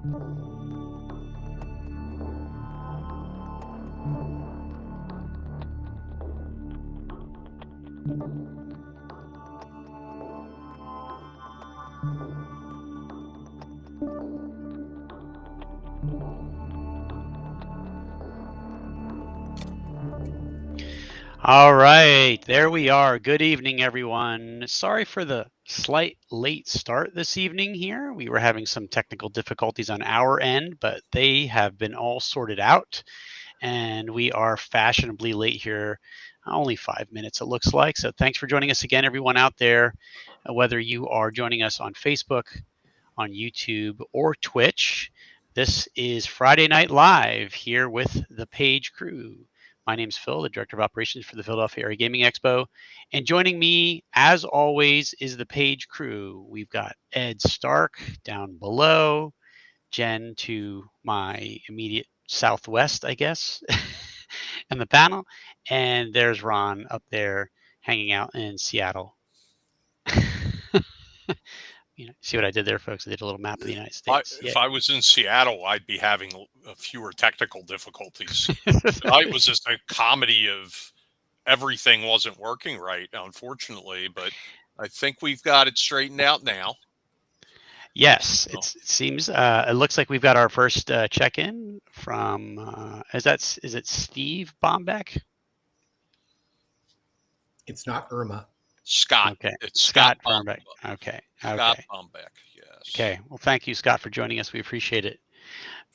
All right, there we are. Good evening, everyone. Sorry for the slight late start this evening here. We were having some technical difficulties on our end, but they have been all sorted out, and we are fashionably late here. Only 5 minutes, it looks like. So thanks for joining us again, everyone out there, whether you are joining us on Facebook, on YouTube, or Twitch. This is Friday Night Live here with the Page crew. My name is Phil, the Director of Operations for the Philadelphia Area Gaming Expo. And joining me, as always, is the Page crew. We've got Ed Stark down below, Jenn to my immediate southwest, I guess, and the panel. And there's Ron up there hanging out in Seattle. See what I did there, folks? I did a little map of the United States. If I was in Seattle, I'd be having fewer technical difficulties. It was just a comedy of everything wasn't working right, unfortunately, but I think we've got it straightened out now. Yes, it seems. It looks like we've got our first check-in from. Is it Steve Bombeck? It's not Irma. Scott. Okay. It's Scott Bombeck. Okay. Scott Bombeck. Yes. Okay. Well, thank you, Scott, for joining us. We appreciate it.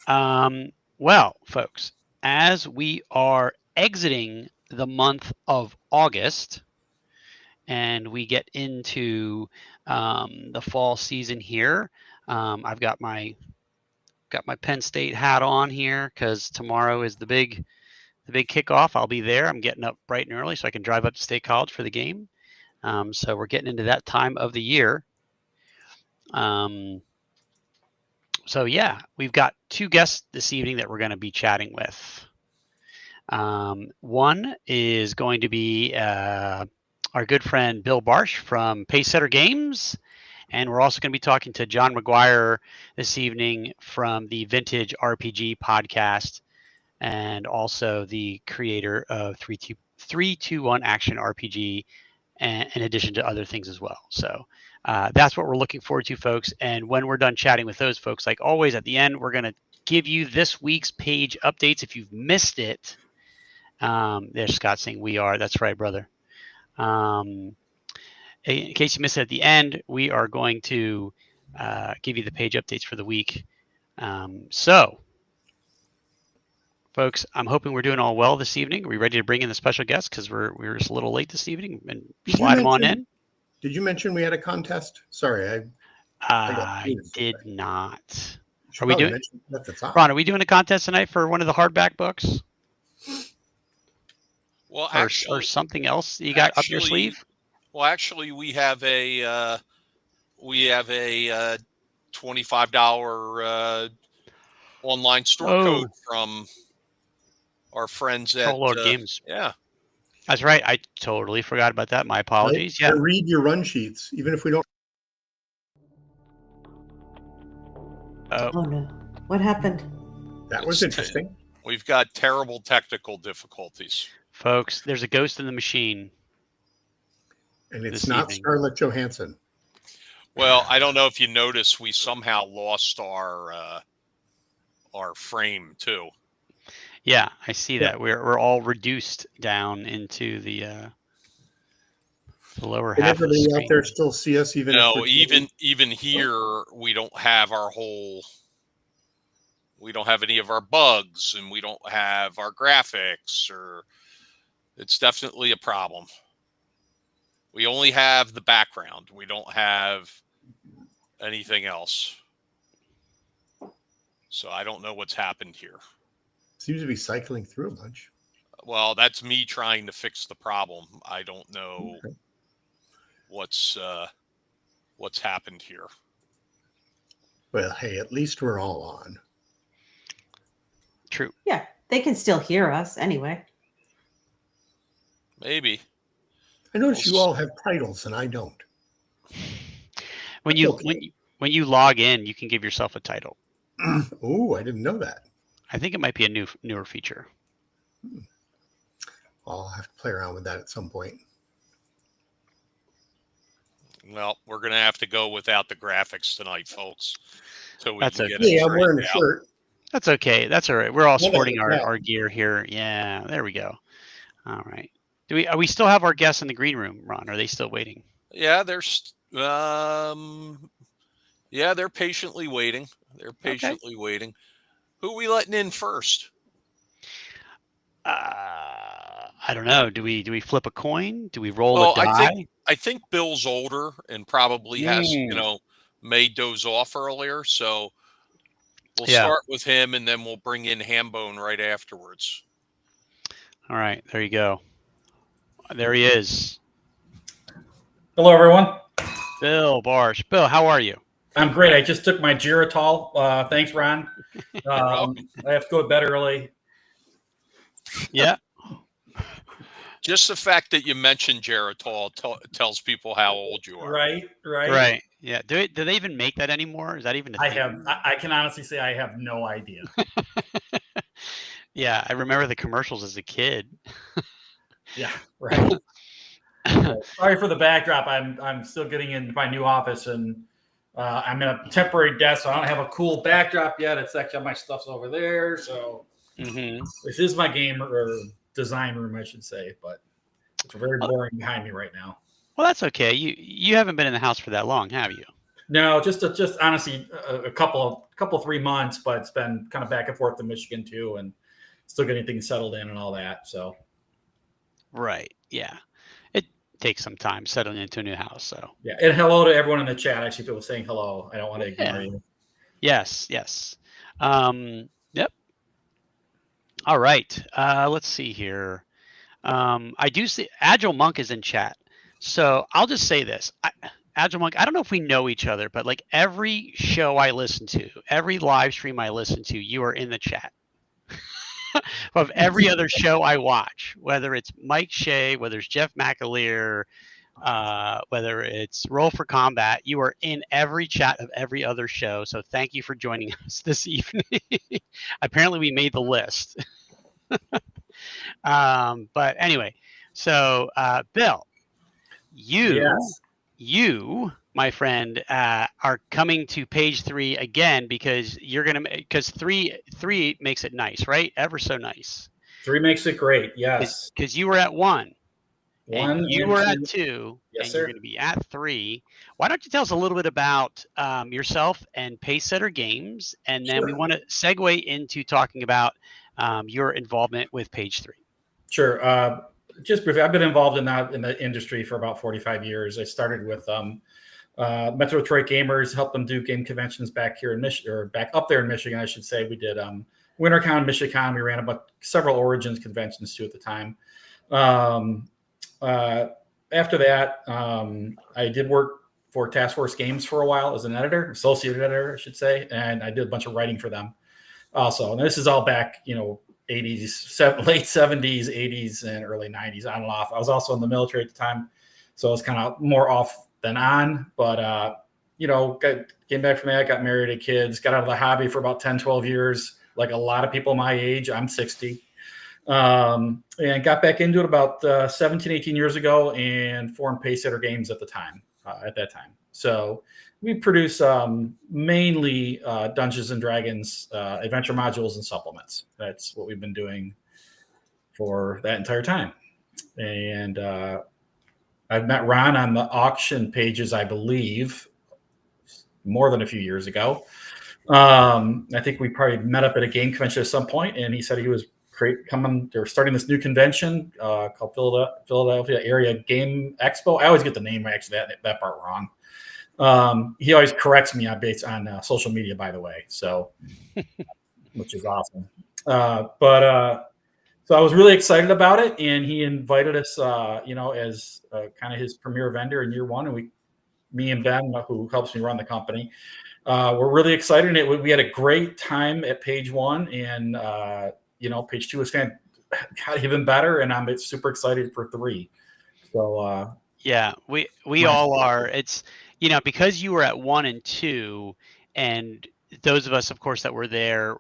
Well, folks, as we are exiting the month of August, and we get into the fall season here, I've got my Penn State hat on here because tomorrow is the big kickoff. I'll be there. I'm getting up bright and early so I can drive up to State College for the game. So we're getting into that time of the year. So yeah, we've got two guests this evening that we're going to be chatting with. One is going to be our good friend Bill Barsh from Pacesetter Games, and we're also going to be talking to John McGuire this evening from the Vintage RPG podcast, and also the creator of 321 Action RPG, and in addition to other things as well. So that's what we're looking forward to, folks. And when we're done chatting with those folks, like always at the end, we're going to give you this week's page updates. If you've missed it, there's Scott saying we are. That's right, brother. In case you missed it at the end, we are going to give you the page updates for the week. So, folks, I'm hoping we're doing all well this evening. Are we ready to bring in the special guests? Because we're just a little late this evening, and slide them on in. Did you mention we had a contest? Sorry, I did not. Are we doing? Ron, are we doing a contest tonight for one of the hardback books? Well, or something else you got up your sleeve? Well, actually, we have a $25 online store code from our friends at Lord Games. Yeah, that's right. I totally forgot about that. My apologies. Yeah, read your run sheets, even if we don't. Oh no! What happened? That was interesting. We've got terrible technical difficulties, folks. There's a ghost in the machine, and it's not Scarlett Johansson. Well, I don't know if you noticed, we somehow lost our frame too. Yeah, I see that. We're all reduced down into the lower half. Everybody out there still see us, even even here we don't have we don't have any of our bugs, and we don't have our graphics, or it's definitely a problem. We only have the background. We don't have anything else. So I don't know what's happened here. Seems to be cycling through a bunch. Well, that's me trying to fix the problem. I don't know what's happened here. Well, hey, at least we're all on. True. Yeah, they can still hear us anyway. Maybe. I notice you all have titles and I don't. When you log in, you can give yourself a title. Oh, I didn't know that. I think it might be a newer feature. I'll have to play around with that at some point. Well, we're going to have to go without the graphics tonight, folks. So we That's can okay. get it Yeah, I'm wearing straightened a out. shirt. That's okay. That's all right. We're all Yeah, sporting yeah. our gear here. Yeah, there we go. All right. We still have our guests in the green room, Ron? Are they still waiting? Yeah, they're patiently waiting. They're patiently waiting. Who are we letting in first? I don't know. Do we flip a coin? Do we roll a Well, die? I think Bill's older and probably has, may doze off earlier. So we'll Yeah. start with him and then we'll bring in Hambone right afterwards. All right. There you go. There he is. Hello, everyone. Bill Barsh. Bill, how are you? I'm great. I just took my Geritol. Thanks, Ron. I have to go to bed early. Yeah. Just the fact that you mentioned Geritol tells people how old you are. Right. Yeah. Do they even make that anymore? Is that even a thing? I can honestly say I have no idea. Yeah, I remember the commercials as a kid. Yeah, right. Sorry for the backdrop. I'm still getting into my new office, and I'm in a temporary desk, so I don't have a cool backdrop yet. It's actually my stuff's over there. So This is my game or design room, I should say, but it's very boring behind me right now. Well, that's okay. You haven't been in the house for that long, have you? No, just honestly a couple 3 months, but it's been kind of back and forth to Michigan too, and still getting things settled in and all that. So, right, yeah, it takes some time settling into a new house. So yeah, and hello to everyone in the chat. I see people saying hello. I don't want to ignore you. Yes. Yep. All right. Let's see here. I do see Agile Monk is in chat, so I'll just say this. Agile Monk, I don't know if we know each other, but like every show I listen to, every live stream I listen to, you are in the chat. Of every other show I watch, whether it's Mike Shea, whether it's Jeff McAleer, whether it's Roll for Combat, you are in every chat of every other show. So thank you for joining us this evening. Apparently we made the list. But anyway, so Bill, you, my friend, are coming to page 3 again because because three makes it nice, right? Ever so nice. 3 makes it great. Yes. Because you were at 1. One, and you were at 2, yes, and sir. you're going to be at 3. Why don't you tell us a little bit about yourself and Pacesetter Games, and then we want to segue into talking about your involvement with page 3. Sure. Just briefly, I've been involved in the industry for about 45 years. I started with Metro Detroit Gamers, helped them do game conventions back here in Michigan, or back up there in Michigan, I should say. We did WinterCon, MichiCon. We ran about several Origins conventions too at the time. After that, I did work for Task Force Games for a while as an editor, associate editor, I should say, and I did a bunch of writing for them also. And this is all back, 80s, late 70s, 80s, and early 90s, on and off. I was also in the military at the time, so it was kind of more off than on. But, came back from that, got married, had kids, got out of the hobby for about 10, 12 years, like a lot of people my age. I'm 60. And got back into it about 17, 18 years ago and formed Pacesetter Games at that time. So we produce mainly Dungeons and Dragons adventure modules and supplements. That's what we've been doing for that entire time. And I've met Ron on the auction pages, I believe, more than a few years ago. I think we probably met up at a game convention at some point, and he said he was they're starting this new convention called Philadelphia Area Game Expo. I always get the name actually that part wrong. He always corrects me based on social media, by the way, so which is awesome. So I was really excited about it, and he invited us, as kind of his premier vendor in year one, and me and Ben, who helps me run the company, we're really excited. We had a great time at page 1, and page 2 was got even better, and I'm super excited for 3. So yeah, we all are. It's because you were at 1 and 2, and those of us, of course, that were there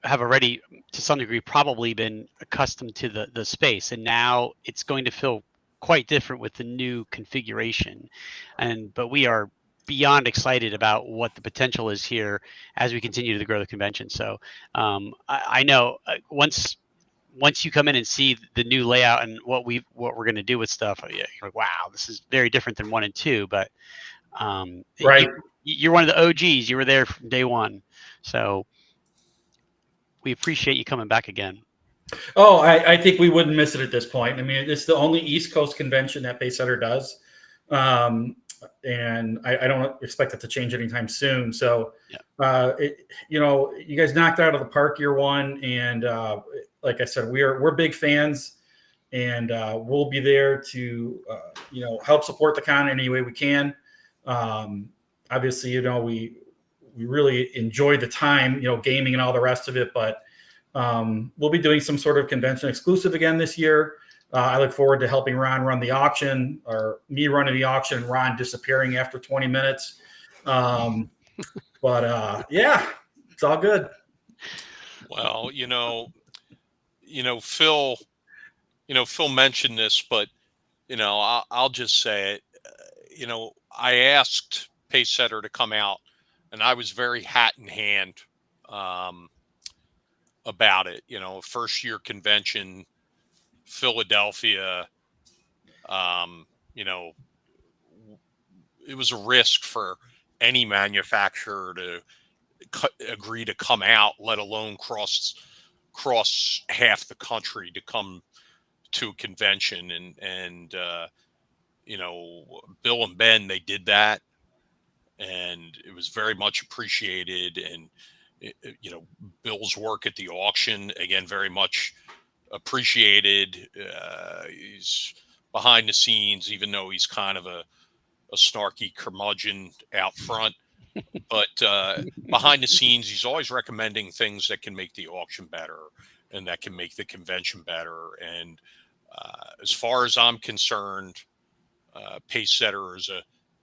have already, to some degree, probably been accustomed to the space, and now it's going to feel quite different with the new configuration. But we are beyond excited about what the potential is here as we continue to grow the convention. So I know once you come in and see the new layout and what we're going to do with stuff, you're like, wow, this is very different than 1 and 2. But Right. you're one of the OGs. You were there from day one, so we appreciate you coming back again. Oh, I think we wouldn't miss it at this point. I mean, it's the only East Coast convention that Pacesetter does. And I don't expect it to change anytime soon. So, you guys knocked out of the park year one. And like I said, we're big fans, and we'll be there to, help support the con any way we can. Obviously, we really enjoy the time, gaming and all the rest of it, but we'll be doing some sort of convention exclusive again this year. I look forward to helping Ron run the auction, or me running the auction and Ron disappearing after 20 minutes. But it's all good. Well, Phil, Phil mentioned this, but, I'll just say it. I asked Pacesetter to come out, and I was very hat in hand about it. First year convention, Philadelphia. It was a risk for any manufacturer to agree to come out, let alone cross half the country to come to a convention. And Bill and Ben, they did that, and it was very much appreciated. And Bill's work at the auction, again, very much appreciated. He's behind the scenes, even though he's kind of a snarky curmudgeon out front. But behind the scenes, he's always recommending things that can make the auction better and that can make the convention better. And as far as I'm concerned, Pacesetter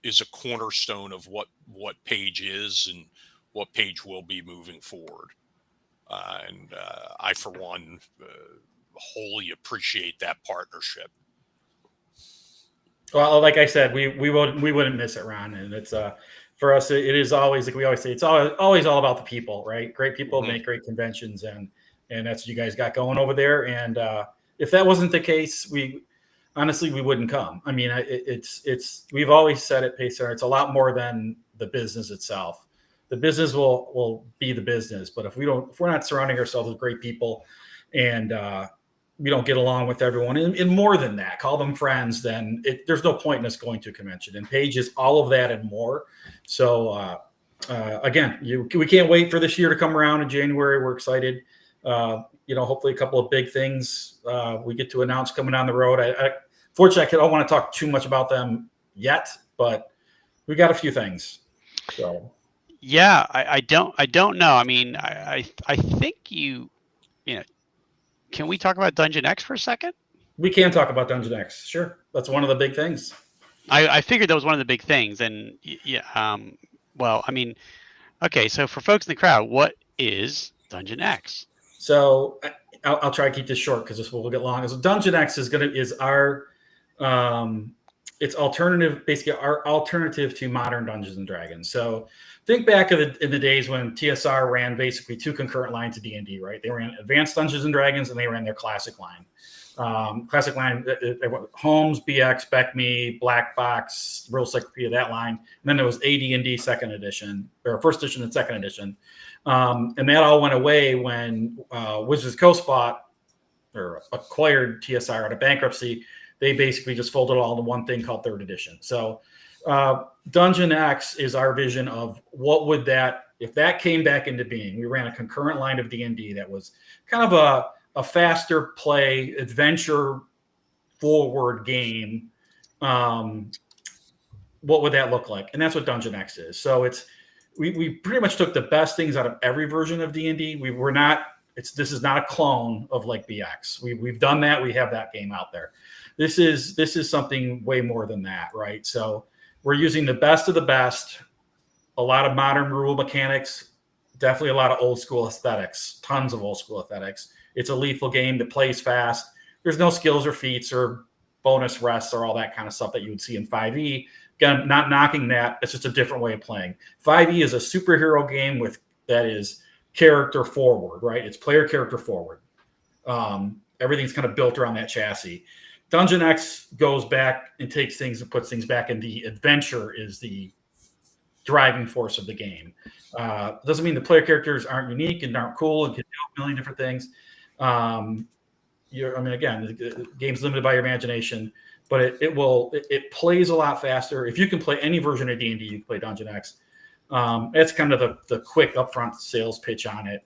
is a cornerstone of what Page is and what Page will be moving forward. And I, for one, wholly appreciate that partnership. Well, like I said, we wouldn't miss it, Ron. And it's for us, it is always, like we always say, it's always all about the people, right? Great people make great conventions, and that's what you guys got going over there. And if that wasn't the case, honestly, we wouldn't come. I mean, it's we've always said at Pacer, it's a lot more than the business itself. The business will be the business, but if we're not surrounding ourselves with great people, and we don't get along with everyone, and more than that, call them friends, then there's no point in us going to a convention. And Page is all of that and more. So again, we can't wait for this year to come around in January. We're excited. Hopefully a couple of big things we get to announce coming down the road. Fortunately, I don't want to talk too much about them yet, but we got a few things. So. Yeah, I don't know. I mean, I think can we talk about Dungeon X for a second? We can talk about Dungeon X. Sure. That's one of the big things. I figured that was one of the big things. And well, I mean, okay. So for folks in the crowd, what is Dungeon X? So I'll try to keep this short because this will get long. So Dungeon X is our, it's alternative, basically our alternative to modern Dungeons and Dragons. So think back in the days when TSR ran basically two concurrent lines of D&D, right? They ran Advanced Dungeons and Dragons, and they ran their classic line. Classic line, Holmes, BX, BECME, Black Box, Real Encyclopedia, that line. And then there was AD&D second edition, or first edition and second edition. And that all went away when Wizards Coast acquired TSR out of bankruptcy. They basically just folded it all into one thing called third edition. So Dungeon X is our vision of what would that, if that came back into being. We ran a concurrent line of D&D that was kind of a faster play, adventure forward game. What would that look like? And that's what Dungeon X is. So we pretty much took the best things out of every version of D&D. This is not a clone of like BX. We've done that. We have that game out there. This is something way more than that, right? So we're using the best of the best, a lot of modern rule mechanics, definitely a lot of old school aesthetics, tons of old school aesthetics. It's a lethal game that plays fast. There's no skills or feats or bonus rests or all that kind of stuff that you would see in 5e. Again, not knocking that. It's just a different way of playing. 5e is a superhero game that is character forward, right? It's player character forward. Everything's kind of built around that chassis. Dungeon X goes back and takes things and puts things back, and the adventure is the driving force of the game. Doesn't mean the player characters aren't unique and aren't cool and can do a million different things. Again, the game's limited by your imagination, but it plays a lot faster. If you can play any version of D&D, you can play Dungeon X. That's kind of the quick upfront sales pitch on it.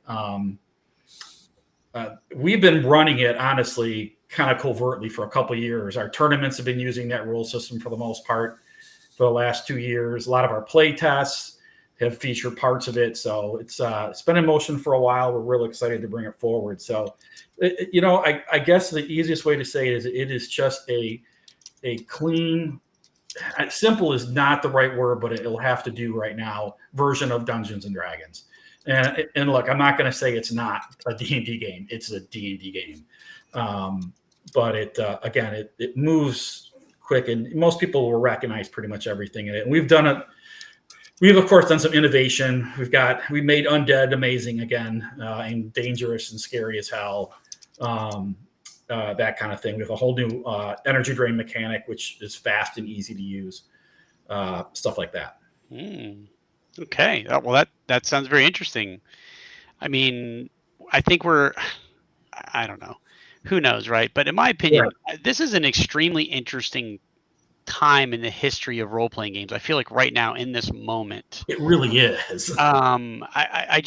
We've been running it, honestly, kind of covertly for a couple of years. Our tournaments have been using that rule system for the most part for the last 2 years. A lot of our play tests have featured parts of it. So it's been in motion for a while. We're really excited to bring it forward. So, I guess the easiest way to say it is just a clean, simple is not the right word, but it'll have to do right now, version of Dungeons and Dragons. And look, I'm not going to say it's not a D&D game. It's a D&D game. But it moves quick, and most people will recognize pretty much everything in it. And we've done it. We've of course done some innovation. We made undead amazing again, and dangerous and scary as hell. That kind of thing. We have a whole new energy drain mechanic, which is fast and easy to use. Stuff like that. Okay. Well, that sounds very interesting. I mean, I think I don't know. Who knows, right? But in my opinion, this is an extremely interesting time in the history of role-playing games. I feel like right now in this moment, it really is. I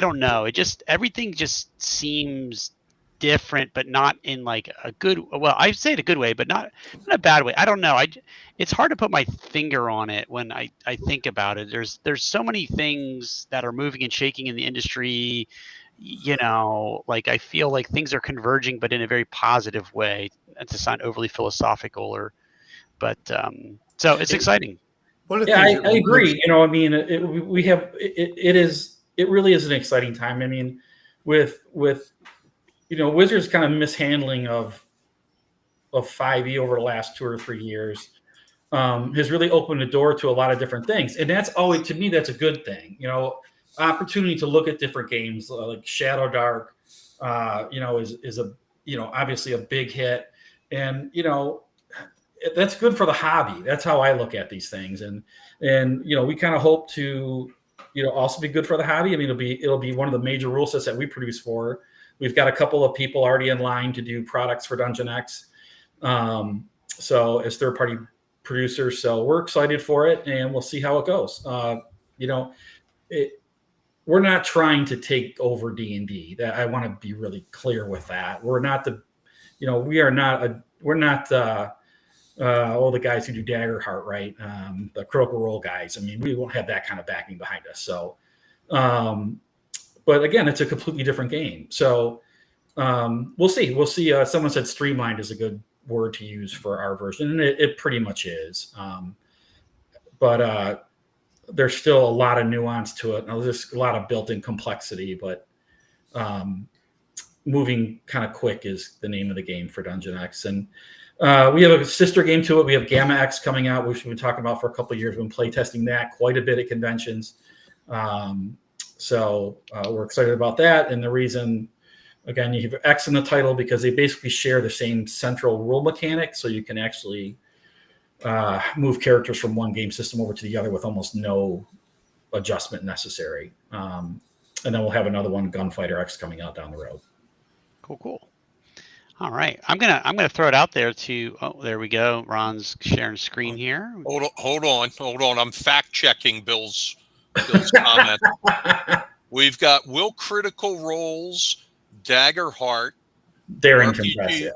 don't know. Everything just seems different, but not in like a good. Well, I say it a good way, but not in a bad way. I don't know. It's hard to put my finger on it when I think about it. There's so many things that are moving and shaking in the industry. Like I feel like things are converging, but in a very positive way. And to sound overly philosophical, so it's exciting. I agree. It really is an exciting time. I mean, with Wizards' kind of mishandling of 5e over the last 2 or 3 years has really opened the door to a lot of different things, and that's always, to me, that's a good thing. Opportunity to look at different games like Shadow Dark, is obviously a big hit, and that's good for the hobby. That's how I look at these things, and we kind of hope to also be good for the hobby. I mean, it'll be one of the major rule sets that we produce for. We've got a couple of people already in line to do products for Dungeon X, so as third-party producers. So we're excited for it, and we'll see how it goes. We're not trying to take over D&D. That I want to be really clear with that. We're not we're not the guys who do Daggerheart, right? The Critical Role guys. I mean, we won't have that kind of backing behind us. So, but again, it's a completely different game. So we'll see. We'll see. Someone said streamlined is a good word to use for our version, and it pretty much is. But there's still a lot of nuance to it. Now, there's a lot of built-in complexity, but moving kind of quick is the name of the game for Dungeon X. And we have a sister game to it. We have Gamma X coming out, which we've been talking about for a couple of years. We've been playtesting that quite a bit at conventions. So we're excited about that. And the reason, again, you have X in the title because they basically share the same central rule mechanic. So you can actually move characters from one game system over to the other with almost no adjustment necessary. And then we'll have another one, Gunfighter X, coming out down the road. Cool. All right, I'm gonna throw it out there to. Oh, there we go. Ron's sharing screen here. Hold on. I'm fact checking Bill's comment. We've got Will Critical Role's Daggerheart, Darrington RPG, Press, yeah.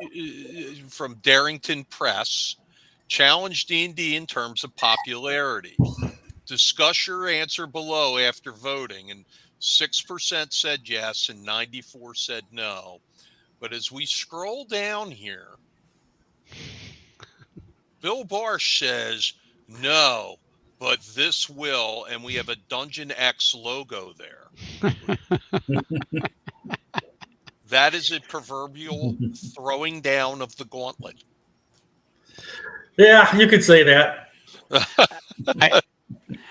From Darrington Press. Challenge D&D in terms of popularity. Discuss your answer below after voting, and 6% said yes and 94% said no. But as we scroll down here, Bill Barsh says no, but this will, and we have a Dungeon X logo there. That is a proverbial throwing down of the gauntlet. Yeah, you could say that. I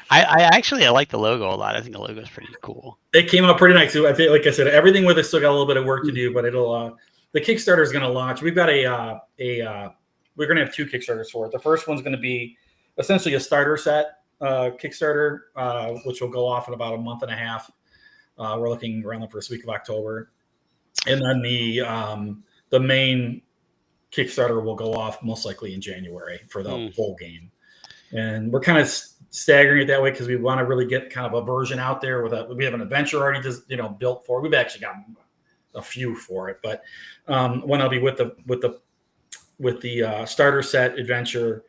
actually like the logo a lot. I think the logo is pretty cool. It came out pretty nice. I think, like I said, everything with it still got a little bit of work to do, but it'll. The Kickstarter is going to launch. We've got we're going to have 2 Kickstarters for it. The first one's going to be essentially a starter set Kickstarter, which will go off in about a month and a half. We're looking around the first week of October, and then the main Kickstarter will go off most likely in January for the full game. And we're kind of staggering it that way because we want to really get kind of a version out there we have an adventure already just built for it. We've actually got a few for it, but when I'll be with the starter set adventure,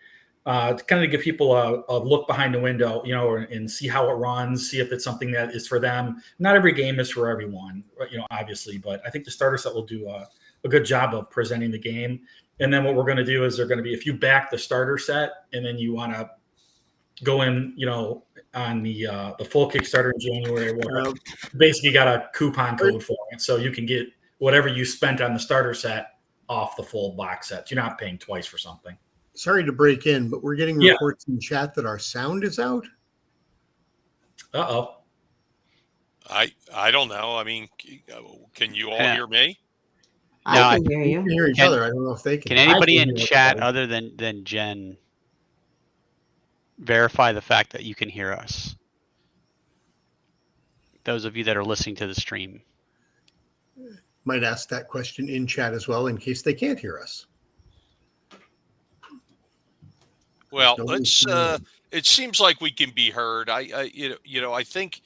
to kind of give people a look behind the window, and see how it runs, see if it's something that is for them. Not every game is for everyone, obviously, but I think the starter set will do a good job of presenting the game. And then what we're going to do is if you back the starter set and then you want to go in, on the full Kickstarter in January, we'll basically got a coupon code for it. So you can get whatever you spent on the starter set off the full box set. You're not paying twice for something. Sorry to break in, but we're getting reports in chat that our sound is out. Uh-oh. I don't know. I mean, can you all hear me? I can hear you. We can hear each other. I don't know if they can. Can anybody in chat other than Jen verify the fact that you can hear us? Those of you that are listening to the stream. Might ask that question in chat as well in case they can't hear us. Well, let's. It seems like we can be heard. I think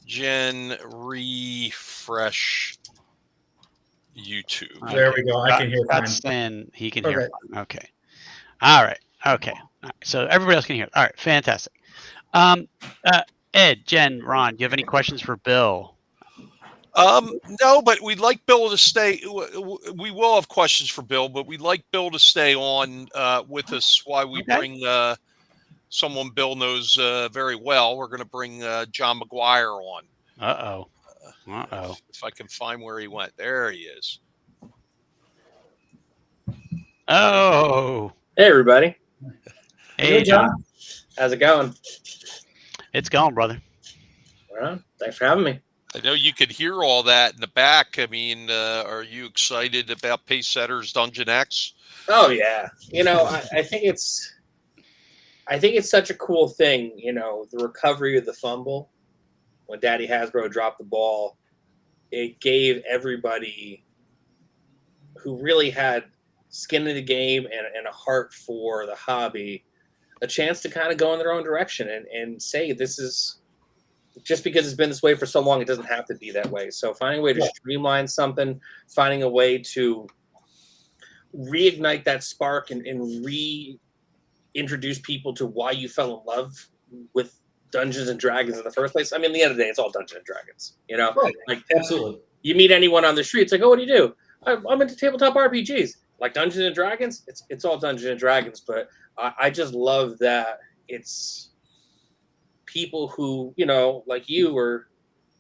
Jen refresh YouTube. There we go. I can hear fine. Saying he can hear fine. Okay. All right. Okay. All right. So everybody else can hear. All right. Fantastic. Ed, Jen, Ron, do you have any questions for Bill? No, but we'd like Bill to stay. We will have questions for Bill, but we'd like Bill to stay on with us while we bring someone Bill knows very well. We're going to bring John McGuire on. Uh-oh. If I can find where he went. There he is. Oh. Hey, everybody. Hey, John. How's it going? It's going, brother. Well, thanks for having me. I know you could hear all that in the back. I mean, are you excited about Pace Setter's Dungeon X? Oh yeah, I think it's such a cool thing. The recovery of the fumble when Daddy Hasbro dropped the ball, it gave everybody who really had skin in the game and a heart for the hobby a chance to kind of go in their own direction and say this is. Just because it's been this way for so long, it doesn't have to be that way. So finding a way to streamline something, finding a way to reignite that spark and reintroduce people to why you fell in love with Dungeons and Dragons in the first place. I mean, at the end of the day, it's all Dungeons and Dragons. Right. Like absolutely. You meet anyone on the street, it's like, oh, what do you do? I'm into tabletop RPGs. Like Dungeons and Dragons, it's all Dungeons and Dragons. But I just love that it's people who, like you were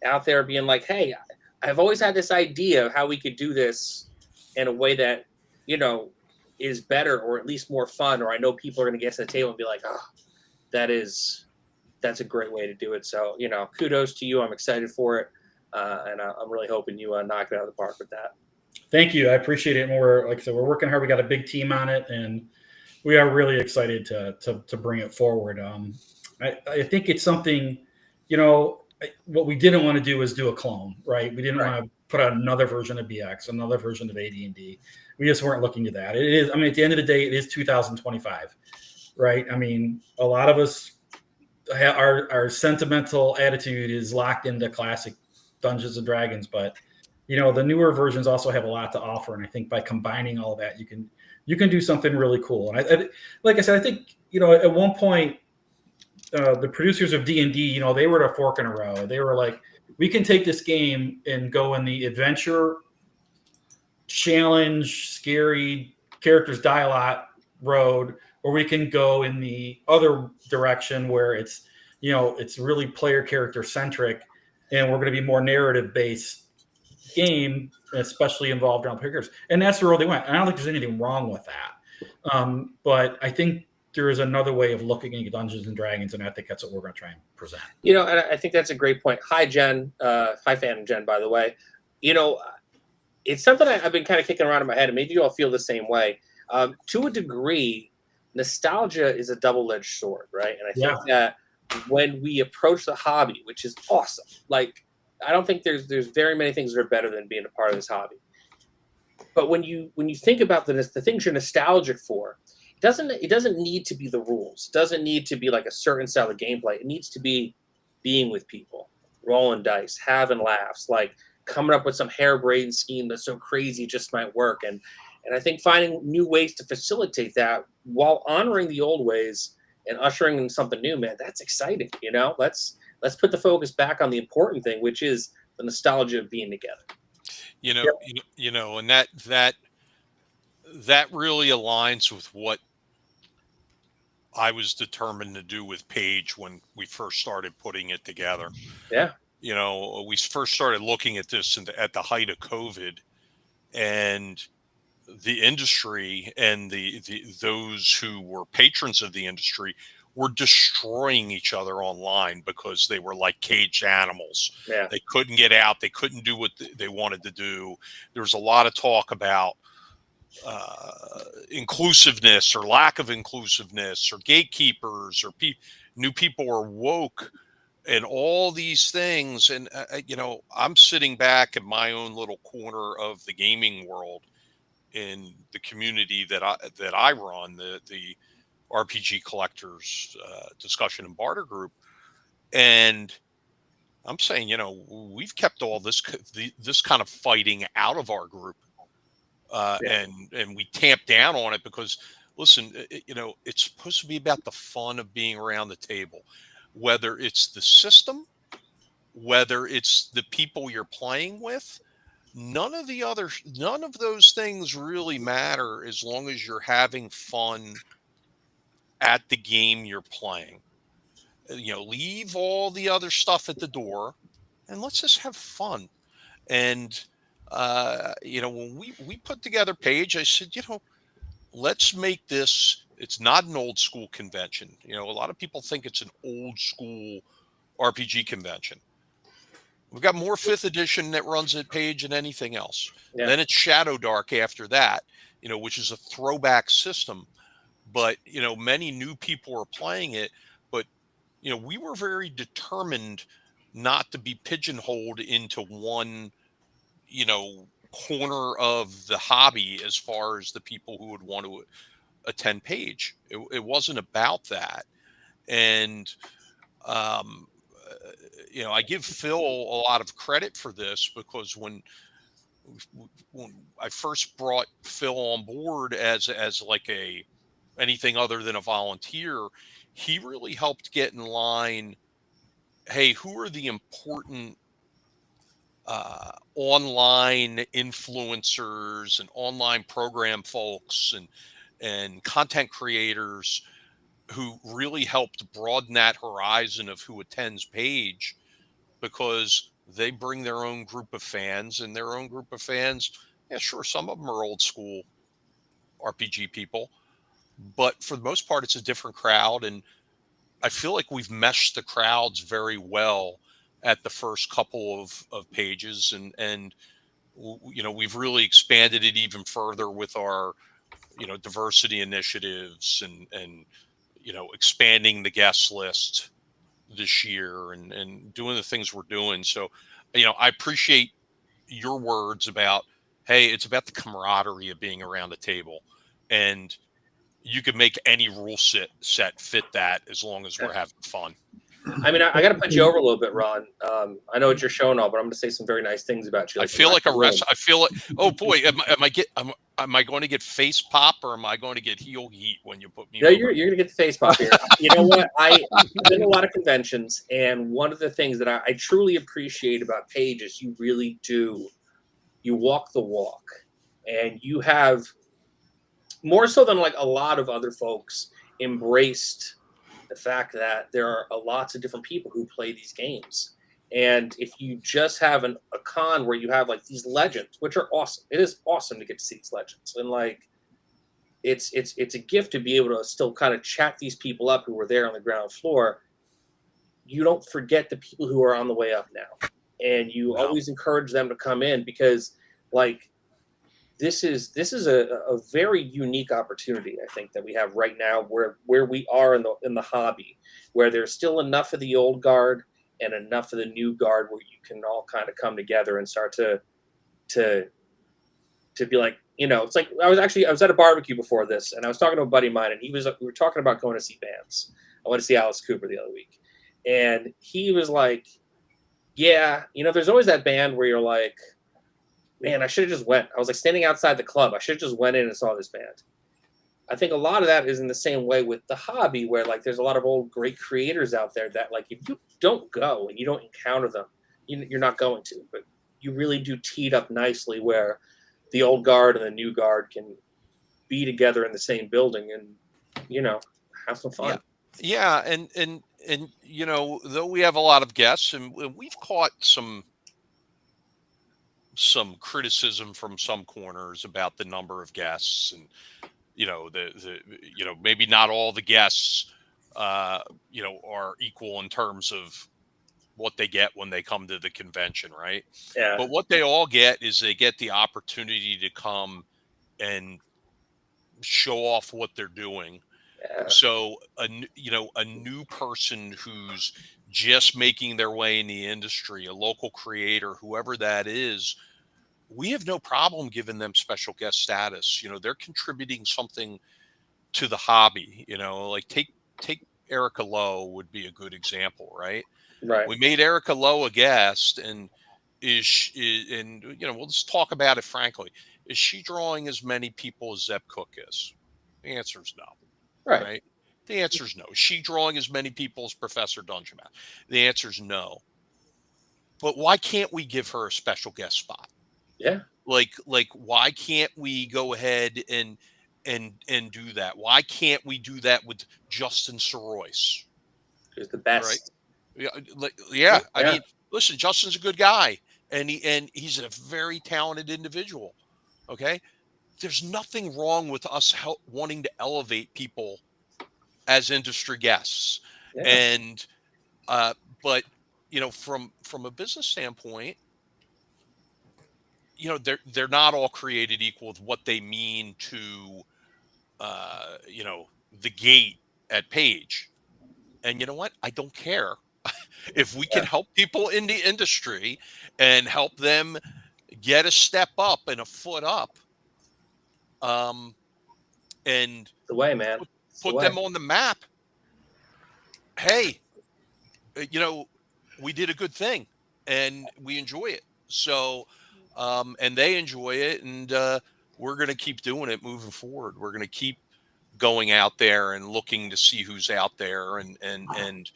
out there being like, hey, I've always had this idea of how we could do this in a way that, is better or at least more fun. Or I know people are going to get to the table and be like, oh, that's a great way to do it. So, kudos to you. I'm excited for it. And I'm really hoping you knock it out of the park with that. Thank you. I appreciate it. And we're working hard. We got a big team on it and we are really excited to bring it forward. I think it's something, what we didn't want to do is do a clone, right? We didn't want to put out another version of BX, another version of AD&D. We just weren't looking to that. It is, at the end of the day, it is 2025, right? I mean, a lot of us, our sentimental attitude is locked into classic Dungeons and Dragons, but, the newer versions also have a lot to offer. And I think by combining all of that, you can do something really cool. And like I said, I think, at one point, the producers of D&D, they were at a fork in a road. They were like, we can take this game and go in the adventure, challenge, scary characters die a lot road, or we can go in the other direction where it's, it's really player character centric, and we're going to be more narrative based game, especially involved around pickers. And that's the road they went. And I don't think there's anything wrong with that. But I think there is another way of looking at Dungeons and Dragons, and I think that's what we're going to try and present. And I think that's a great point. Hi, Jen. Hi, fan Jen, by the way. It's something I've been kind of kicking around in my head, and maybe you all feel the same way. To a degree, nostalgia is a double-edged sword, right? And I think that when we approach the hobby, which is awesome, like I don't think there's very many things that are better than being a part of this hobby. But when you think about the things you're nostalgic for, it doesn't need to be the rules. It doesn't need to be like a certain style of gameplay. It needs to be being with people, rolling dice, having laughs, like coming up with some harebrained scheme that's so crazy it just might work. And I think finding new ways to facilitate that while honoring the old ways and ushering in something new, man, that's exciting. Let's put the focus back on the important thing, which is the nostalgia of being together. And that really aligns with what I was determined to do with Paige when we first started putting it together. Yeah. We first started looking at this at the height of COVID, and the industry and those who were patrons of the industry were destroying each other online because they were like caged animals. Yeah. They couldn't get out. They couldn't do what they wanted to do. There was a lot of talk about inclusiveness or lack of inclusiveness or gatekeepers or new people are woke and all these things. And, I'm sitting back in my own little corner of the gaming world in the community that I run, the RPG collectors discussion and barter group. And I'm saying, we've kept all this kind of fighting out of our group. And we tamp down on it because, listen, it's supposed to be about the fun of being around the table, whether it's the system, whether it's the people you're playing with. None of those things really matter as long as you're having fun at the game you're playing. Leave all the other stuff at the door and let's just have fun. And when we put together Paige, I said, let's make this, it's not an old school convention. A lot of people think it's an old school RPG convention. We've got more 5th edition that runs at Paige than anything else. Yeah. Then it's Shadow Dark after that, which is a throwback system. But, many new people are playing it. But, we were very determined not to be pigeonholed into one, corner of the hobby as far as the people who would want to attend Paige. It wasn't about that. And, I give Phil a lot of credit for this because when I first brought Phil on board as like anything other than a volunteer, he really helped get in line. Hey, who are the important online influencers and online program folks and content creators who really helped broaden that horizon of who attends Paige, because they bring their own group of fans, and their own group of fans, yeah, sure, some of them are old school RPG people, but for the most part, it's a different crowd. And I feel like we've meshed the crowds very well at the first couple of pages. And we've really expanded it even further with our, diversity initiatives and expanding the guest list this year and doing the things we're doing. So, I appreciate your words about, hey, it's about the camaraderie of being around the table, and you can make any rule set fit that as long as we're having fun. I mean, I got to put you over a little bit, Ron. I know what you're showing all, but I'm going to say some very nice things about you. I feel like a wrestler. I feel like, oh boy, am I going to get face pop or am I going to get heel heat when you put me? No, over? you're going to get the face pop here. You know what? I've been to a lot of conventions, and one of the things that I truly appreciate about Paige is you really do. You walk the walk, and you have more so than like a lot of other folks embraced the fact that there are lots of different people who play these games. And if you just have a con where you have like these legends, which are awesome, it is awesome to get to see these legends, and like it's a gift to be able to still kind of chat these people up who were there on the ground floor. You don't forget the people who are on the way up now, and you always encourage them to come in, because like this is a very unique opportunity, I think, that we have right now where we are in the hobby, where there's still enough of the old guard and enough of the new guard where you can all kind of come together and start to be like, you know, it's like I was at a barbecue before this, and I was talking to a buddy of mine, and we were talking about going to see bands. I went to see Alice Cooper the other week, and he was like, yeah, you know, there's always that band where you're like, man, I should have just went. I was like standing outside the club. I should have just went in and saw this band. I think a lot of that is in the same way with the hobby, where like there's a lot of old great creators out there that like if you don't go and you don't encounter them, you're not going to. But you really do tee it up nicely where the old guard and the new guard can be together in the same building and, you know, have some fun. Yeah, and you know, though we have a lot of guests, and we've caught some criticism from some corners about the number of guests, and you know, you know, maybe not all the guests you know, are equal in terms of what they get when they come to the convention, right? Yeah. But what they all get is they get the opportunity to come and show off what they're doing. Yeah. So you know, a new person who's just making their way in the industry, a local creator, whoever that is, we have no problem giving them special guest status. You know, they're contributing something to the hobby. You know, like take Erica Lowe would be a good example, right? Right. We made Erica Lowe a guest, and and you know, we'll just talk about it frankly. Is she drawing as many people as Zeb Cook is? The answer is no. Right. The answer is no. Is she drawing as many people as Professor Dungeonmouth? The answer is no. But why can't we give her a special guest spot? Yeah. Like why can't we go ahead and do that? Why can't we do that with Justin Sorois? He's the best. Right? Yeah. I mean, listen, Justin's a good guy, and he's a very talented individual. Okay. There's nothing wrong with us wanting to elevate people as industry guests. Yeah. And, but, you know, from a business standpoint, you know, they're not all created equal with what they mean to, you know, the gate at Page. And you know what? I don't care. If we can help people in the industry and help them get a step up and a foot up, and the way, man, put them on the map. Hey, you know, we did a good thing and we enjoy it. So, and they enjoy it, and we're going to keep doing it moving forward. We're going to keep going out there and looking to see who's out there, and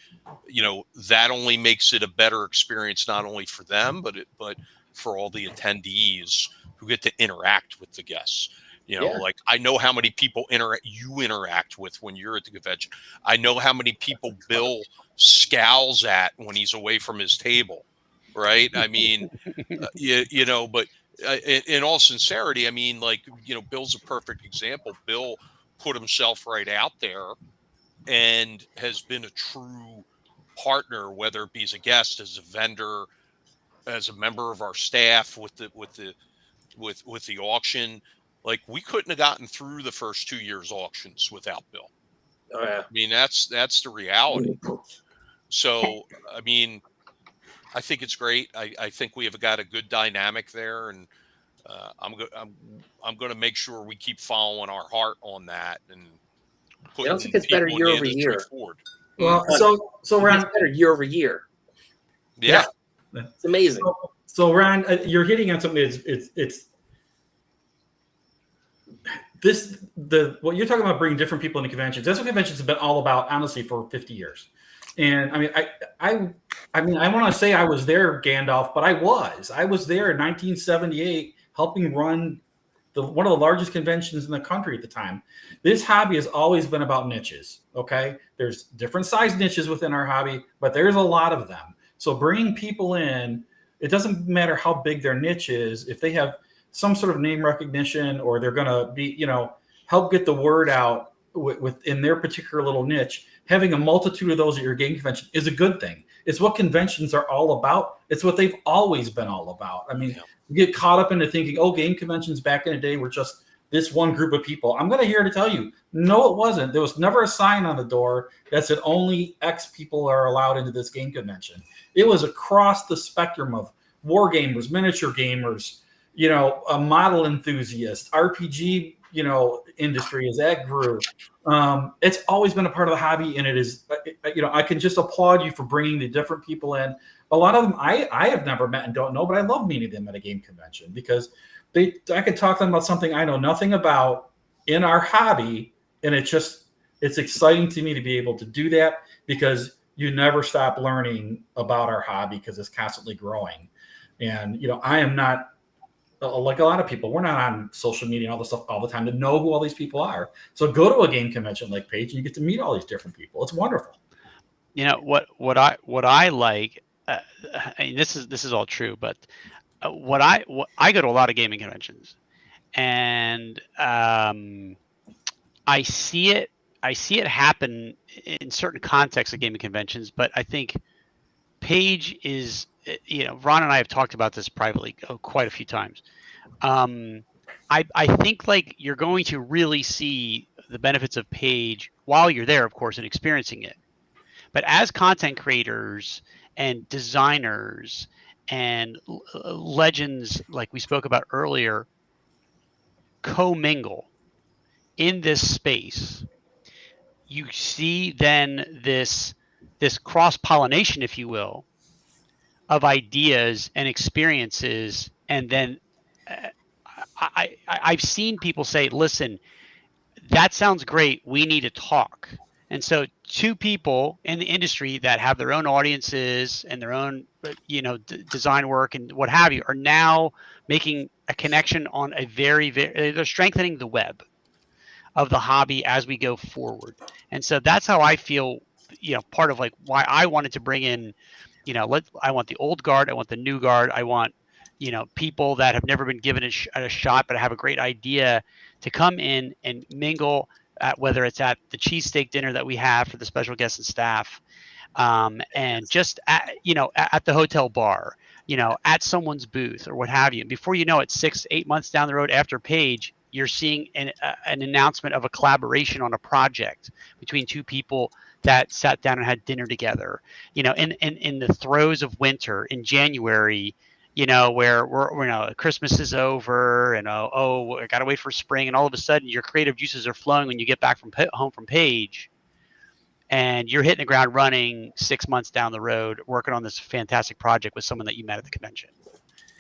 you know, that only makes it a better experience, not only for them, but for all the attendees who get to interact with the guests. You know, like I know how many people you interact with when you're at the convention. I know how many people Bill scowls at when he's away from his table, right? I mean, you know, but in all sincerity, I mean, like, you know, Bill's a perfect example. Bill put himself right out there and has been a true partner, whether it be as a guest, as a vendor, as a member of our staff with the auction. Like, we couldn't have gotten through the first 2 years auctions without Bill. Oh, yeah. I mean, that's the reality. So, I mean, I think it's great. I think we have got a good dynamic there, and I'm going to make sure we keep following our heart on that, and it also gets better year over year. Forward. Well, so Ron, it's better year over year. Yeah, it's amazing. So Ron, you're hitting on something. It's what you're talking about, bringing different people into conventions. That's what conventions have been all about, honestly, for 50 years. And I mean, I mean, I want to say I was there, Gandalf, but I was there in 1978 helping run one of the largest conventions in the country at the time. This hobby has always been about niches. Okay, there's different size niches within our hobby, but there's a lot of them. So bringing people in, it doesn't matter how big their niche is. If they have some sort of name recognition, or they're going to be, help get the word out within their particular little niche, having a multitude of those at your game convention is a good thing. It's what conventions are all about. It's what they've always been all about. I mean, you get caught up into thinking, oh, game conventions back in the day were just this one group of people. I'm going to here to tell you, no, it wasn't. There was never a sign on the door that said only X people are allowed into this game convention. It was across the spectrum of war gamers, miniature gamers, model enthusiasts, RPG, industry as that grew. It's always been a part of the hobby, and it is, I can just applaud you for bringing the different people in. A lot of them I have never met and don't know, but I love meeting them at a game convention because I could talk to them about something I know nothing about in our hobby, and it's exciting to me to be able to do that because you never stop learning about our hobby because it's constantly growing. And I am not like a lot of people. We're not on social media and all this stuff all the time to know who all these people are. So go to a game convention like Page and you get to meet all these different people. It's wonderful. What I like. This is all true, but I go to a lot of gaming conventions, and I see it happen in certain contexts of gaming conventions. But I think Paige is, Ron and I have talked about this privately quite a few times. I think like you're going to really see the benefits of Paige while you're there, of course, and experiencing it. But as content creators and designers and legends, like we spoke about earlier, commingle in this space, you see then this cross-pollination, if you will, of ideas and experiences. And then I've seen people say, listen, that sounds great, we need to talk. And so two people in the industry that have their own audiences and their own, design work and what have you, are now making a connection on a they're strengthening the web of the hobby as we go forward. And so that's how I feel, part of like why I wanted to bring in, I want the old guard, I want the new guard, I want, people that have never been given a shot but have a great idea to come in and mingle, whether it's at the cheesesteak dinner that we have for the special guests and staff, and just at the hotel bar, at someone's booth or what have you. And before you know it, 6-8 months down the road after Page, you're seeing an announcement of a collaboration on a project between two people that sat down and had dinner together. In the throes of winter in January, where Christmas is over and I gotta wait for spring, and all of a sudden your creative juices are flowing when you get back home from Page, and you're hitting the ground running 6 months down the road working on this fantastic project with someone that you met at the convention.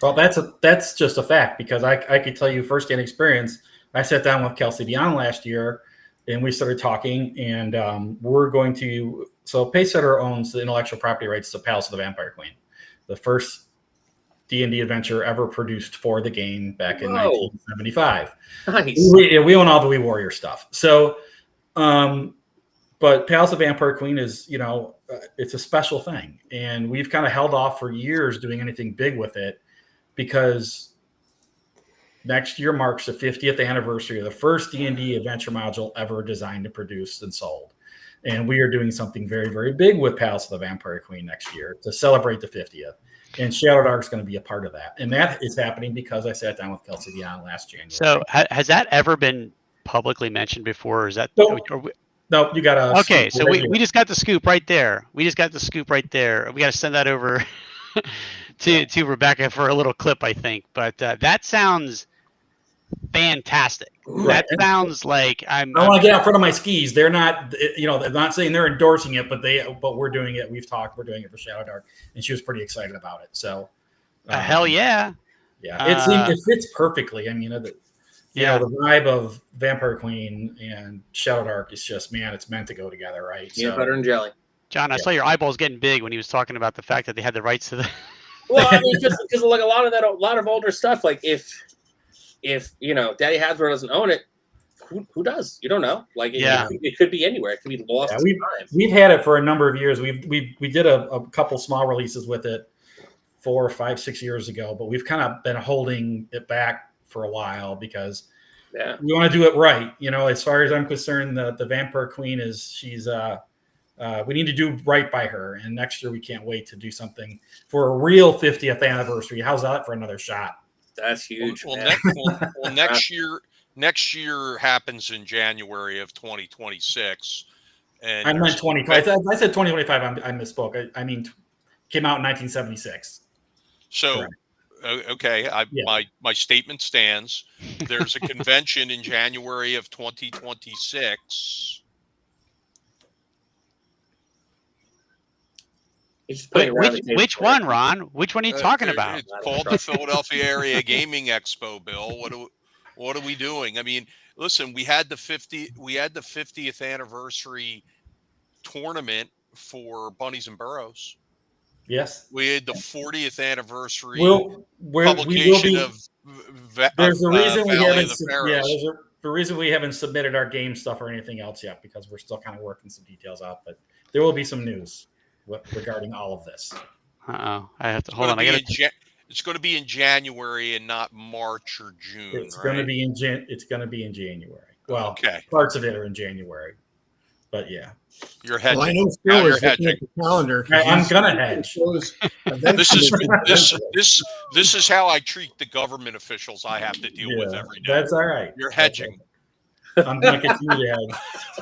Well, that's just a fact, because I could tell you firsthand experience. I sat down with Kelsey Dion last year, and we started talking, and we're going to. So Pacesetter owns the intellectual property rights to Palace of the Vampire Queen, the first D&D adventure ever produced for the game back in 1975. Nice. We own all the Wee Warrior stuff. So, but Palace of Vampire Queen is, it's a special thing, and we've kind of held off for years doing anything big with it, because next year marks the 50th anniversary of the first D&D adventure module ever designed and produced and sold. And we are doing something very, very big with Palace of the Vampire Queen next year to celebrate the 50th. And Shadow Dark is going to be a part of that. And that is happening because I sat down with Kelsey Dion last January. So has that ever been publicly mentioned before? Or is that no, you got to. Okay, so we just got the scoop right there. We got to send that over to Rebecca for a little clip, I think. But that sounds fantastic. Right. That sounds like I want to get out front of my skis. They're not, they're not saying they're endorsing it, but we're doing it. We've talked. We're doing it for Shadow Dark, and she was pretty excited about it. So, hell yeah, it fits perfectly. I mean, the vibe of Vampire Queen and Shadow Dark is just, man, it's meant to go together, right? Yeah, butter and jelly. John, I saw your eyeballs getting big when he was talking about the fact that they had the rights to the. Well, I mean, just because like a lot of older stuff, like if if Daddy Hasbro doesn't own it, who does? You don't know. Like it could be anywhere. It could be lost. Yeah, we've had it for a number of years. We did a couple small releases with it 4, 5, 6 years ago, but we've kind of been holding it back for a while because we want to do it right. As far as I'm concerned, the Vampire Queen she's we need to do right by her, and next year we can't wait to do something for a real 50th anniversary. How's that for another shot? That's huge. Well, next year happens in January of 2026. And I meant 2025. I said 2025. I misspoke. I mean, came out in 1976. So, correct. Okay, my statement stands. There's a convention in January of 2026. Wait, which one, Ron? Which one are you talking about? It's called the Philadelphia Area Gaming Expo, Bill. What are we doing? I mean, listen, we had the 50th anniversary tournament for Bunnies and Burrows. Yes. We had the 40th anniversary publication of there's a reason we haven't there's the reason we haven't submitted our game stuff or anything else yet, because we're still kind of working some details out, but there will be some news regarding all of this. I have to hold on. It's going to be in January and not March or June. It's going to be in January. Well, okay. Parts of it are in January, but yeah. You're hedging. Well, I know Phil is looking at the calendar. I'm gonna hedge. This is how I treat the government officials I have to deal with every day. That's all right. You're hedging. I'm going to continue to hedge.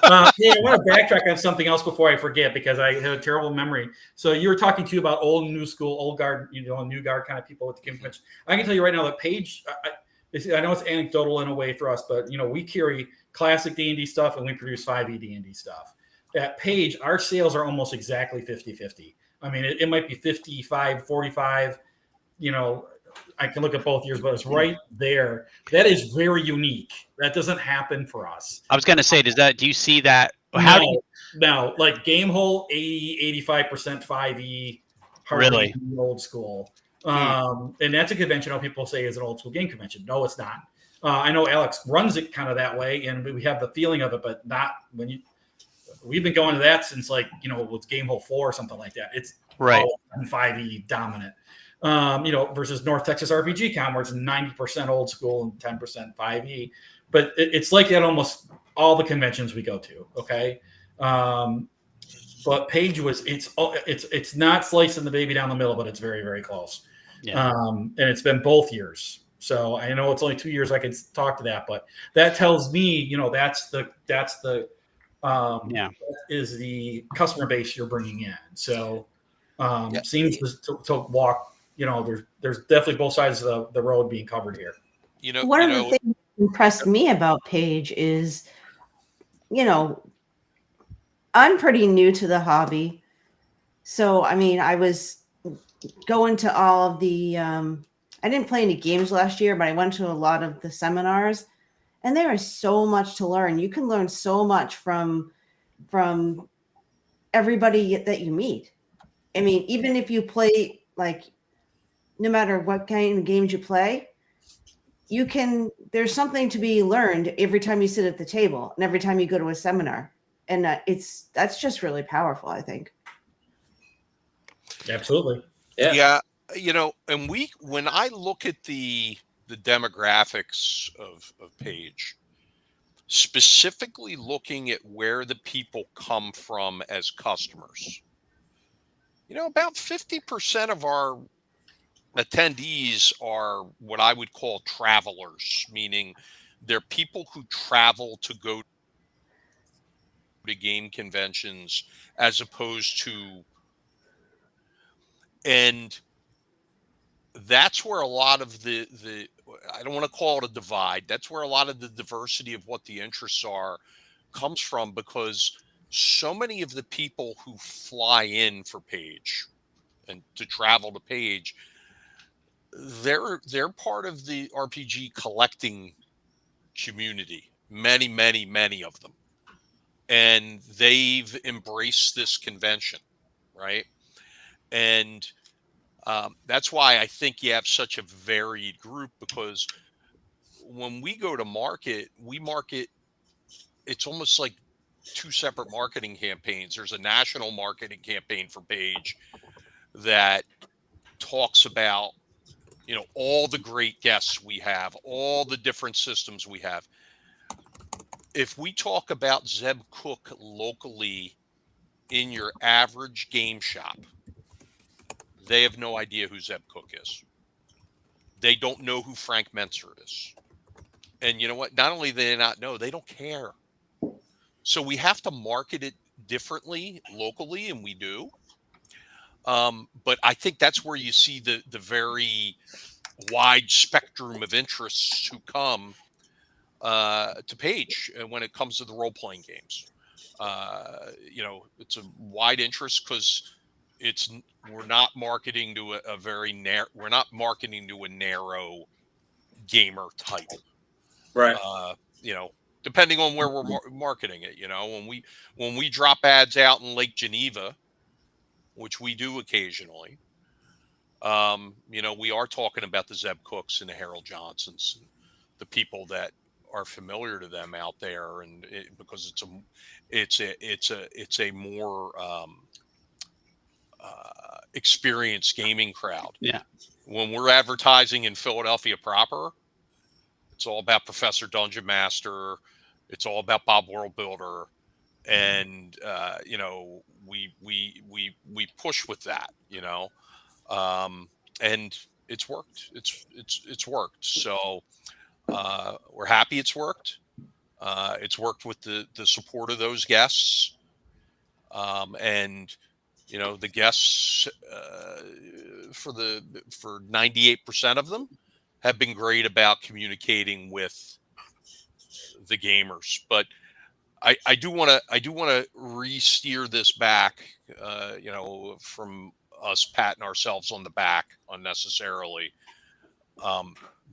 I want to backtrack on something else before I forget, because I have a terrible memory. So you were talking to about old and new school, old guard, new guard kind of people with the convention. I can tell you right now that Paige, I know it's anecdotal in a way for us, but we carry classic D&D stuff and we produce 5e D&D stuff. At Paige, our sales are almost exactly 50-50. I mean, it might be 55, 45, I can look at both years, but it's right there. That is very unique. That doesn't happen for us. I was going to say, do you see that? No, like Game Hole, 85% 5e, really old school. And that's a convention people say is an old school game convention. No, it's not. I know Alex runs it kind of that way, and we have the feeling of it, but not when we've been going to that since with Game Hole 4 or something like that. It's right 5e dominant. Versus North Texas RPG Con, where it's 90% old school and 10% 5e. But it's like that almost all the conventions we go to. Okay. But Paige it's not slicing the baby down the middle, but it's very, very close. Yeah. And it's been both years. So I know it's only 2 years I can talk to that, but that tells me, that's the is the customer base you're bringing in. So seems to walk. There's definitely both sides of the road being covered here. One of the things that impressed me about Paige is, I'm pretty new to the hobby. So, I mean, I was going to all of the, I didn't play any games last year, but I went to a lot of the seminars, and there is so much to learn. You can learn so much from everybody that you meet. I mean, even if you play, no matter what kind of games you play, there's something to be learned every time you sit at the table and every time you go to a seminar. And that's just really powerful, I think. Absolutely. Yeah. And when I look at the demographics of Paige, specifically looking at where the people come from as customers, about 50% of our attendees are what I would call travelers, meaning they're people who travel to go to game conventions as opposed to, and that's where a lot of the I don't want to call it a divide. That's where a lot of the diversity of what the interests are comes from, because so many of the people who fly in for Paige and to travel to Paige, they're part of the RPG collecting community. Many, many, many of them. And they've embraced this convention, right? And that's why I think you have such a varied group, because when we go to market, we market. It's almost like two separate marketing campaigns. There's a national marketing campaign for Page that talks about, all the great guests we have, all the different systems we have. If we talk about Zeb Cook locally in your average game shop, they have no idea who Zeb Cook is. They don't know who Frank Menser is. And you know what? Not only do they not know, they don't care. So we have to market it differently locally, and we do. But I think that's where you see the very wide spectrum of interests who come to Page when it comes to the role-playing games. It's a wide interest because we're not marketing to a very narrow. We're not marketing to a narrow gamer type, Right. Depending on where we're marketing it. When we drop ads out in Lake Geneva, which we do occasionally, we are talking about the Zeb Cooks and the Harold Johnsons, and the people that are familiar to them out there, and because it's a more experienced gaming crowd. Yeah. When we're advertising in Philadelphia proper, it's all about Professor Dungeon Master. It's all about Bob World Builder, and we push with that, and it's worked. It's worked. So we're happy it's worked. It's worked with the support of those guests, and the guests for 98% of them have been great about communicating with the gamers. But I do want to re-steer this back, from us patting ourselves on the back unnecessarily.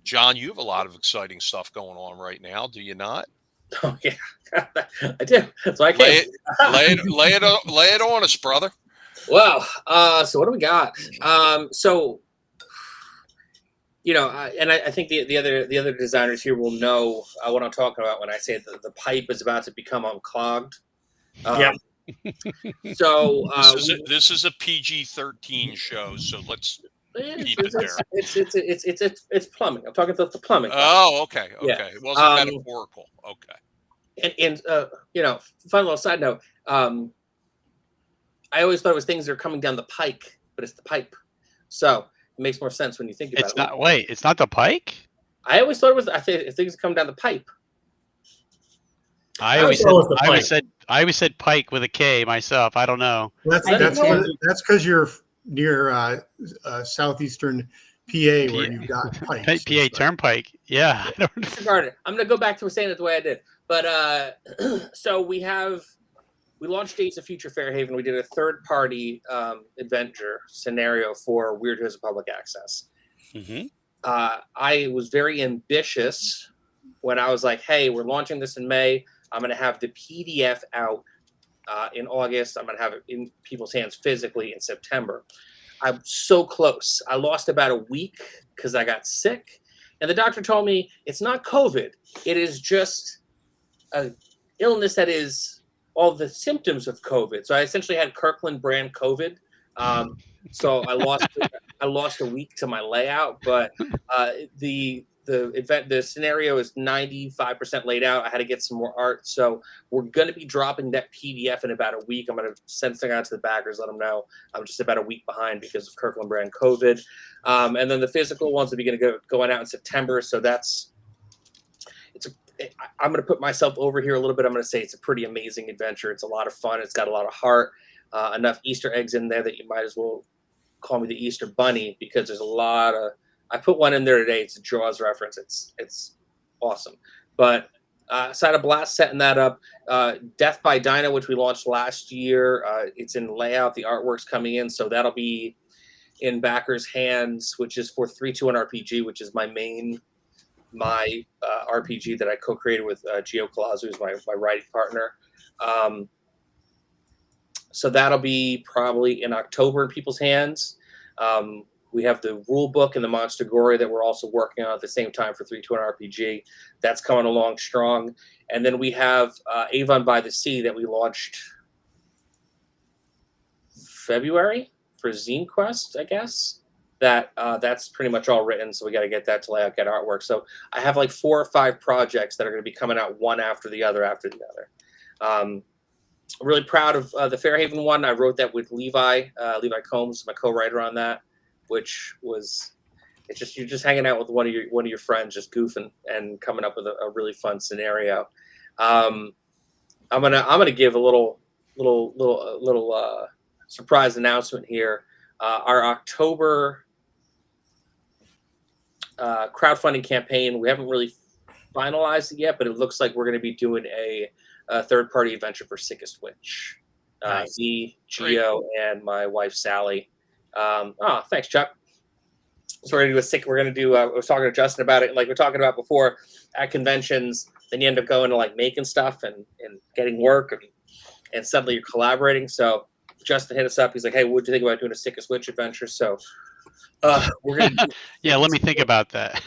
John, you have a lot of exciting stuff going on right now, do you not? Oh yeah, I do. So I lay can it on us, brother. Well, so what do we got? And I think the other designers here will know what I'm talking about when I say that the pipe is about to become unclogged. Yeah. So this is a PG-13 show, so let's keep it there. It's plumbing. I'm talking about the plumbing. Oh, okay. Yeah. It wasn't metaphorical. Okay. And fun little side note. I always thought it was things that are coming down the pike, but it's the pipe. So it makes more sense when you think about it. It's not. Wait, it's not the pike. I always thought it was. I think things come down the pipe. I always said pike with a K myself. I don't know. That's because you're near southeastern PA where you've got pipes. PA Turnpike. Yeah. Disregard it. I'm going to go back to saying it the way I did. But so we launched Days of Future Fairhaven. We did a third-party adventure scenario for Weird Who's Public Access. Mm-hmm. I was very ambitious when I was like, hey, we're launching this in May. I'm going to have the PDF out in August. I'm going to have it in people's hands physically in September. I'm so close. I lost about a week because I got sick. And the doctor told me it's not COVID. It is just an illness that is all the symptoms of COVID. So I essentially had Kirkland brand COVID. So I lost a week to my layout, but the scenario is 95% laid out. I had to get some more art. So we're going to be dropping that PDF in about a week. I'm going to send something out to the backers, let them know I'm just about a week behind because of Kirkland brand COVID. And then the physical ones will be going out in September. So I'm going to put myself over here a little bit. I'm going to say it's a pretty amazing adventure. It's a lot of fun. It's got a lot of heart, enough Easter eggs in there that you might as well call me the Easter Bunny, because there's a lot of, I put one in there today. It's a Jaws reference. It's awesome. But so I had a blast setting that up. Death by Dino, which we launched last year. It's in layout. The artwork's coming in. So that'll be in backers' hands, which is for 321 RPG, which is my RPG that I co-created with Gio Colazo, who's my writing partner. So that'll be probably in October in people's hands. We have the rule book and the Monster Gory that we're also working on at the same time for 321 RPG. That's coming along strong. And then we have Avon by the Sea that we launched February for Zine Quest, I guess. That's pretty much all written, so we got to get that to lay out, get artwork. So I have like 4 or 5 projects that are going to be coming out one after the other. Really proud of the Fairhaven one. I wrote that with Levi Combs, my co-writer on that, which was you're just hanging out with one of your friends, just goofing and coming up with a really fun scenario. I'm gonna give a little surprise announcement here. Our October crowdfunding campaign, we haven't really finalized it yet, but it looks like we're going to be doing a third-party adventure for Sickest Witch. Nice. Z, Geo, and my wife Sally. Thanks, Chuck. So we're gonna do I was talking to Justin about it, like we're talking about before at conventions. Then you end up going to like making stuff and getting work, and suddenly you're collaborating. So Justin hit us up. He's like, "Hey, what do you think about doing a Sickest Witch adventure?" So we're gonna yeah, let me think about that.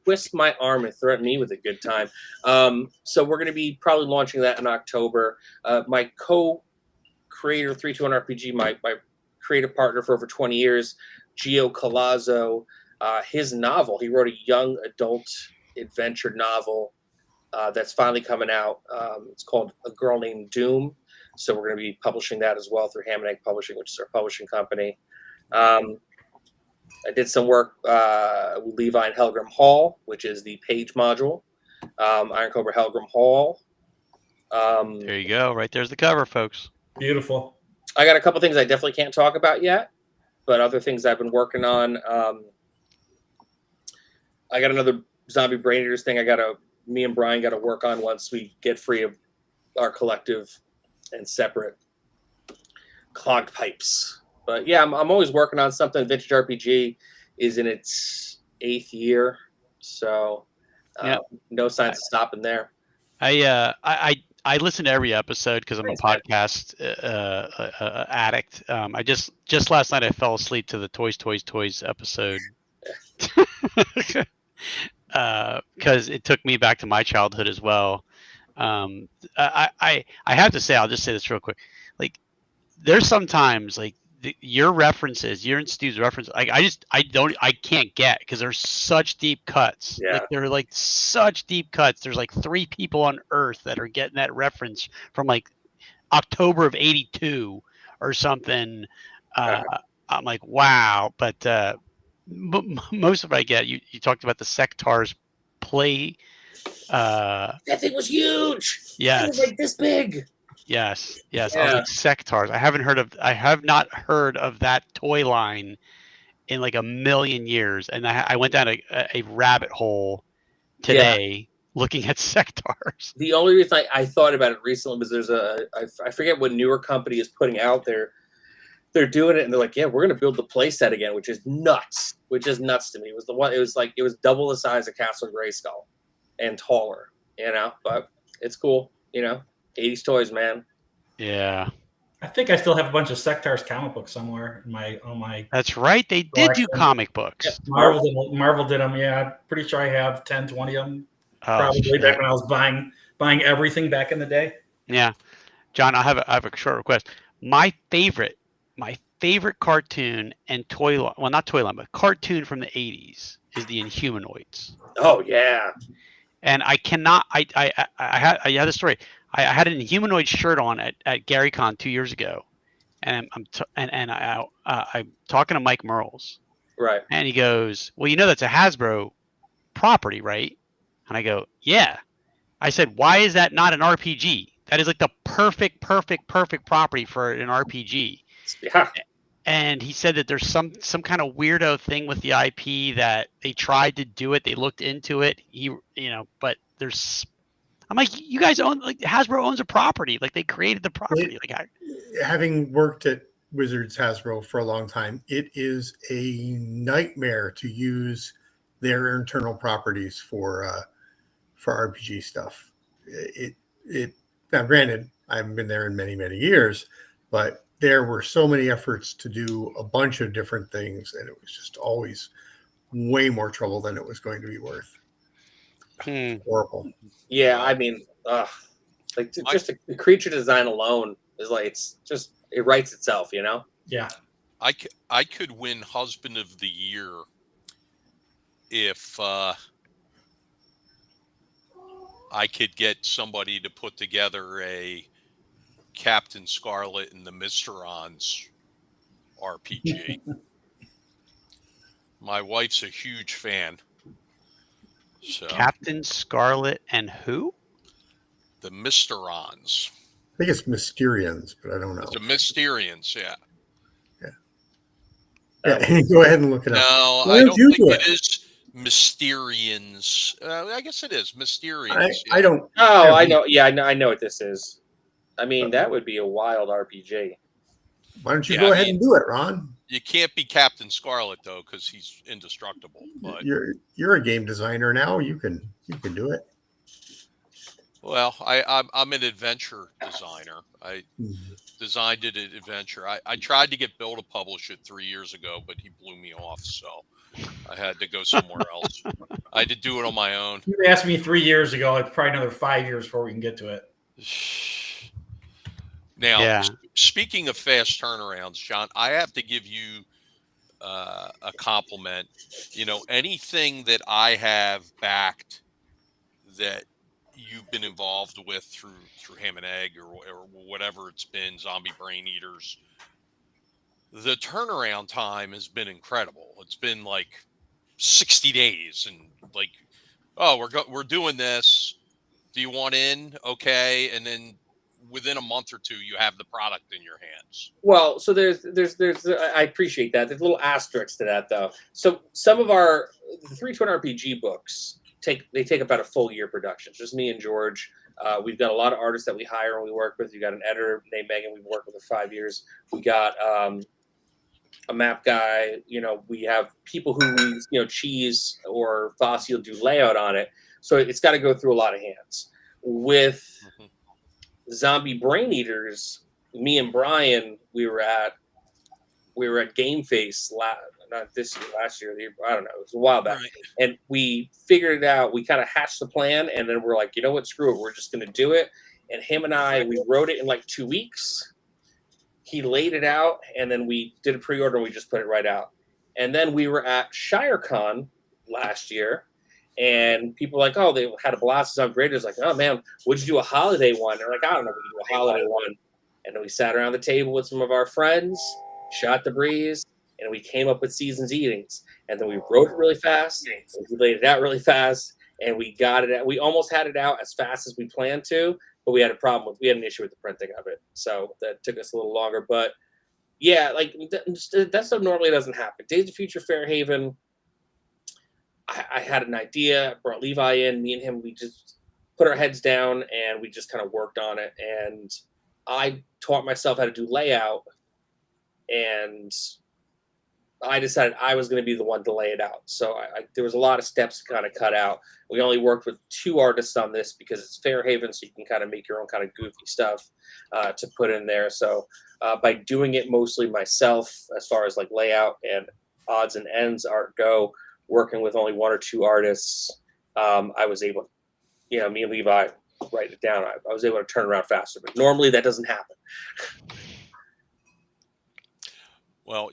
Twist my arm and threaten me with a good time. So we're going to be probably launching that in October. My co-creator, 321 RPG, my creative partner for over 20 years, Gio Colazzo, his novel, he wrote a young adult adventure novel that's finally coming out. It's called A Girl Named Doom. So we're going to be publishing that as well through Ham and Egg Publishing, which is our publishing company. I did some work with Levi and Helgrim Hall, which is the page module. Iron Cobra Helgrim Hall. There you go. Right there's the cover, folks. Beautiful. I got a couple things I definitely can't talk about yet, but other things I've been working on. I got another Zombie Brain Eaters thing. Me and Brian got to work on once we get free of our collective and separate clogged pipes. But yeah, I'm always working on something. Vintage RPG is in its 8th year, so no signs of stopping there. I listen to every episode because I'm Thanks, a podcast addict. I just last night I fell asleep to the Toys episode because it took me back to my childhood as well. I have to say, I'll just say this real quick. Like, there's sometimes like your references, your and Stu's reference, like I can't get because there's such deep cuts. Yeah. Like they're like such deep cuts. There's like 3 people on Earth that are getting that reference from like October of '82 or something. I'm like, wow. But most of it I get. You talked about the Sectars play. That thing was huge. Yes. It was like this big. Yes. Yeah. I was like, Sectars. I have not heard of that toy line in like a million years. And I went down a rabbit hole today looking at Sectars. The only reason I thought about it recently was I forget what newer company is putting out there. They're doing it and they're like, yeah, we're going to build the play set again, which is nuts to me. It was double the size of Castle Grayskull and taller, but it's cool, 80s toys, man. Yeah. I think I still have a bunch of Sectars comic books somewhere in my. That's right. They did do comic books. Yeah, Marvel did them. Yeah, pretty sure I have 10, 20 of them. Probably back when I was buying everything back in the day. Yeah, John, I have a short request. My favorite cartoon and toy line, well, not toy line, but cartoon from the 80s is the Inhumanoids. Oh yeah. And I cannot. I had a story. I had an Inhumanoid shirt on at GaryCon 2 years ago, and I'm talking to Mike Merles, right? And he goes, "Well, that's a Hasbro property, right?" And I go, "Yeah." I said, "Why is that not an RPG? That is like the perfect property for an RPG." Yeah. And he said that there's some kind of weirdo thing with the IP that they tried to do it. They looked into it. But there's. I'm like, you guys own, like, Hasbro owns a property. Like, they created the property. Having worked at Wizards Hasbro for a long time, it is a nightmare to use their internal properties for RPG stuff. Now, granted, I haven't been there in many, many years, but there were so many efforts to do a bunch of different things, and it was just always way more trouble than it was going to be worth. Horrible. Yeah, Well, I mean, like just the creature design alone is like it writes itself, you know. Yeah. I could win Husband of the Year if I could get somebody to put together a Captain Scarlet and the Mysterons RPG. My wife's a huge fan. So Captain Scarlet and who? the Mysterons. I think it's Mysterians, but I don't know. The Mysterians, yeah. Yeah, go ahead and look it up. No, Why I don't don't you think do it is Mysterians. I guess it is Mysterians. I don't. Oh, I know. Yeah, I know what this is. I mean, that would be a wild RPG. Why don't you Yeah, go I ahead mean- and do it, Ron? You can't be Captain Scarlet though, because he's indestructible. But You're a game designer now. You can do it. well, I'm an adventure designer. I designed it at adventure. I tried to get Bill to publish it 3 years ago, but he blew me off, so I had to go somewhere else. I had to do it on my own. You asked me 3 years ago. It's probably another 5 years before we can get to it. Now, Yeah. Speaking of fast turnarounds, John, I have to give you a compliment. You know, anything that I have backed that you've been involved with through Ham and Egg or whatever it's been, Zombie Brain Eaters, the turnaround time has been incredible. It's been like 60 days, and like, oh, we're doing this. Do you want in? Okay, and then within a month or two, you have the product in your hands. Well, so there's I appreciate that. There's a little asterisk to that though. So some of the 320 RPG books take about a full year production. It's just me and George. We've got a lot of artists that we hire and we work with. We got an editor named Megan. We've worked with for 5 years. We got a map guy. You know, we have people who Cheese or Fossey will do layout on it. So it's got to go through a lot of hands. With Zombie Brain Eaters, me and Brian, we were at Game Face not this year, last year. I don't know. It was a while back, Right. and we figured it out. We kind of hatched the plan, and then we're like, you know what? Screw it. We're just going to do it. And him and I, we wrote it in like 2 weeks. He laid it out, and then we did a pre-order, and we just put it right out. And then we were at ShireCon last year, and people were like, oh, they had a blast on graders. Like, oh man, would you do a holiday one? They're like, I don't know, we do a holiday one. And then we sat around the table with some of our friends, shot the breeze, and we came up with Seasons Eatings. And then we wrote it really fast, and we laid it out really fast, and we got it out. We almost had it out as fast as we planned to, but we had an issue with the printing of it. So that took us a little longer. But yeah, like that stuff normally doesn't happen. Days of Future Fairhaven, I had an idea, brought Levi in, me and him, we just put our heads down and we just kind of worked on it. And I taught myself how to do layout, and I decided I was going to be the one to lay it out. So there was a lot of steps to kind of cut out. We only worked with 2 artists on this because it's Fairhaven, so you can kind of make your own kind of goofy stuff to put in there. So by doing it mostly myself, as far as like layout and odds and ends art go, working with only 1 or 2 artists, I was able, me and Levi write it down. I was able to turn around faster, but normally that doesn't happen. Well,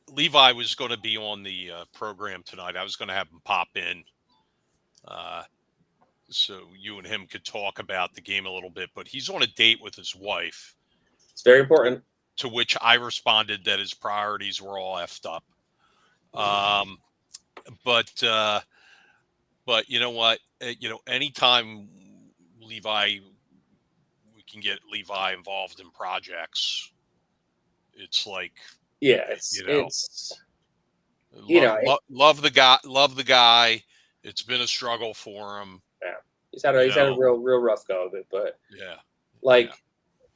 Levi was going to be on the program tonight. I was going to have him pop in, so you and him could talk about the game a little bit. But he's on a date with his wife. It's very important. To which I responded that his priorities were all effed up. But you know what? Anytime we can get Levi involved in projects, it's like, love the guy. It's been a struggle for him. Yeah, he's had a real rough go of it, but yeah,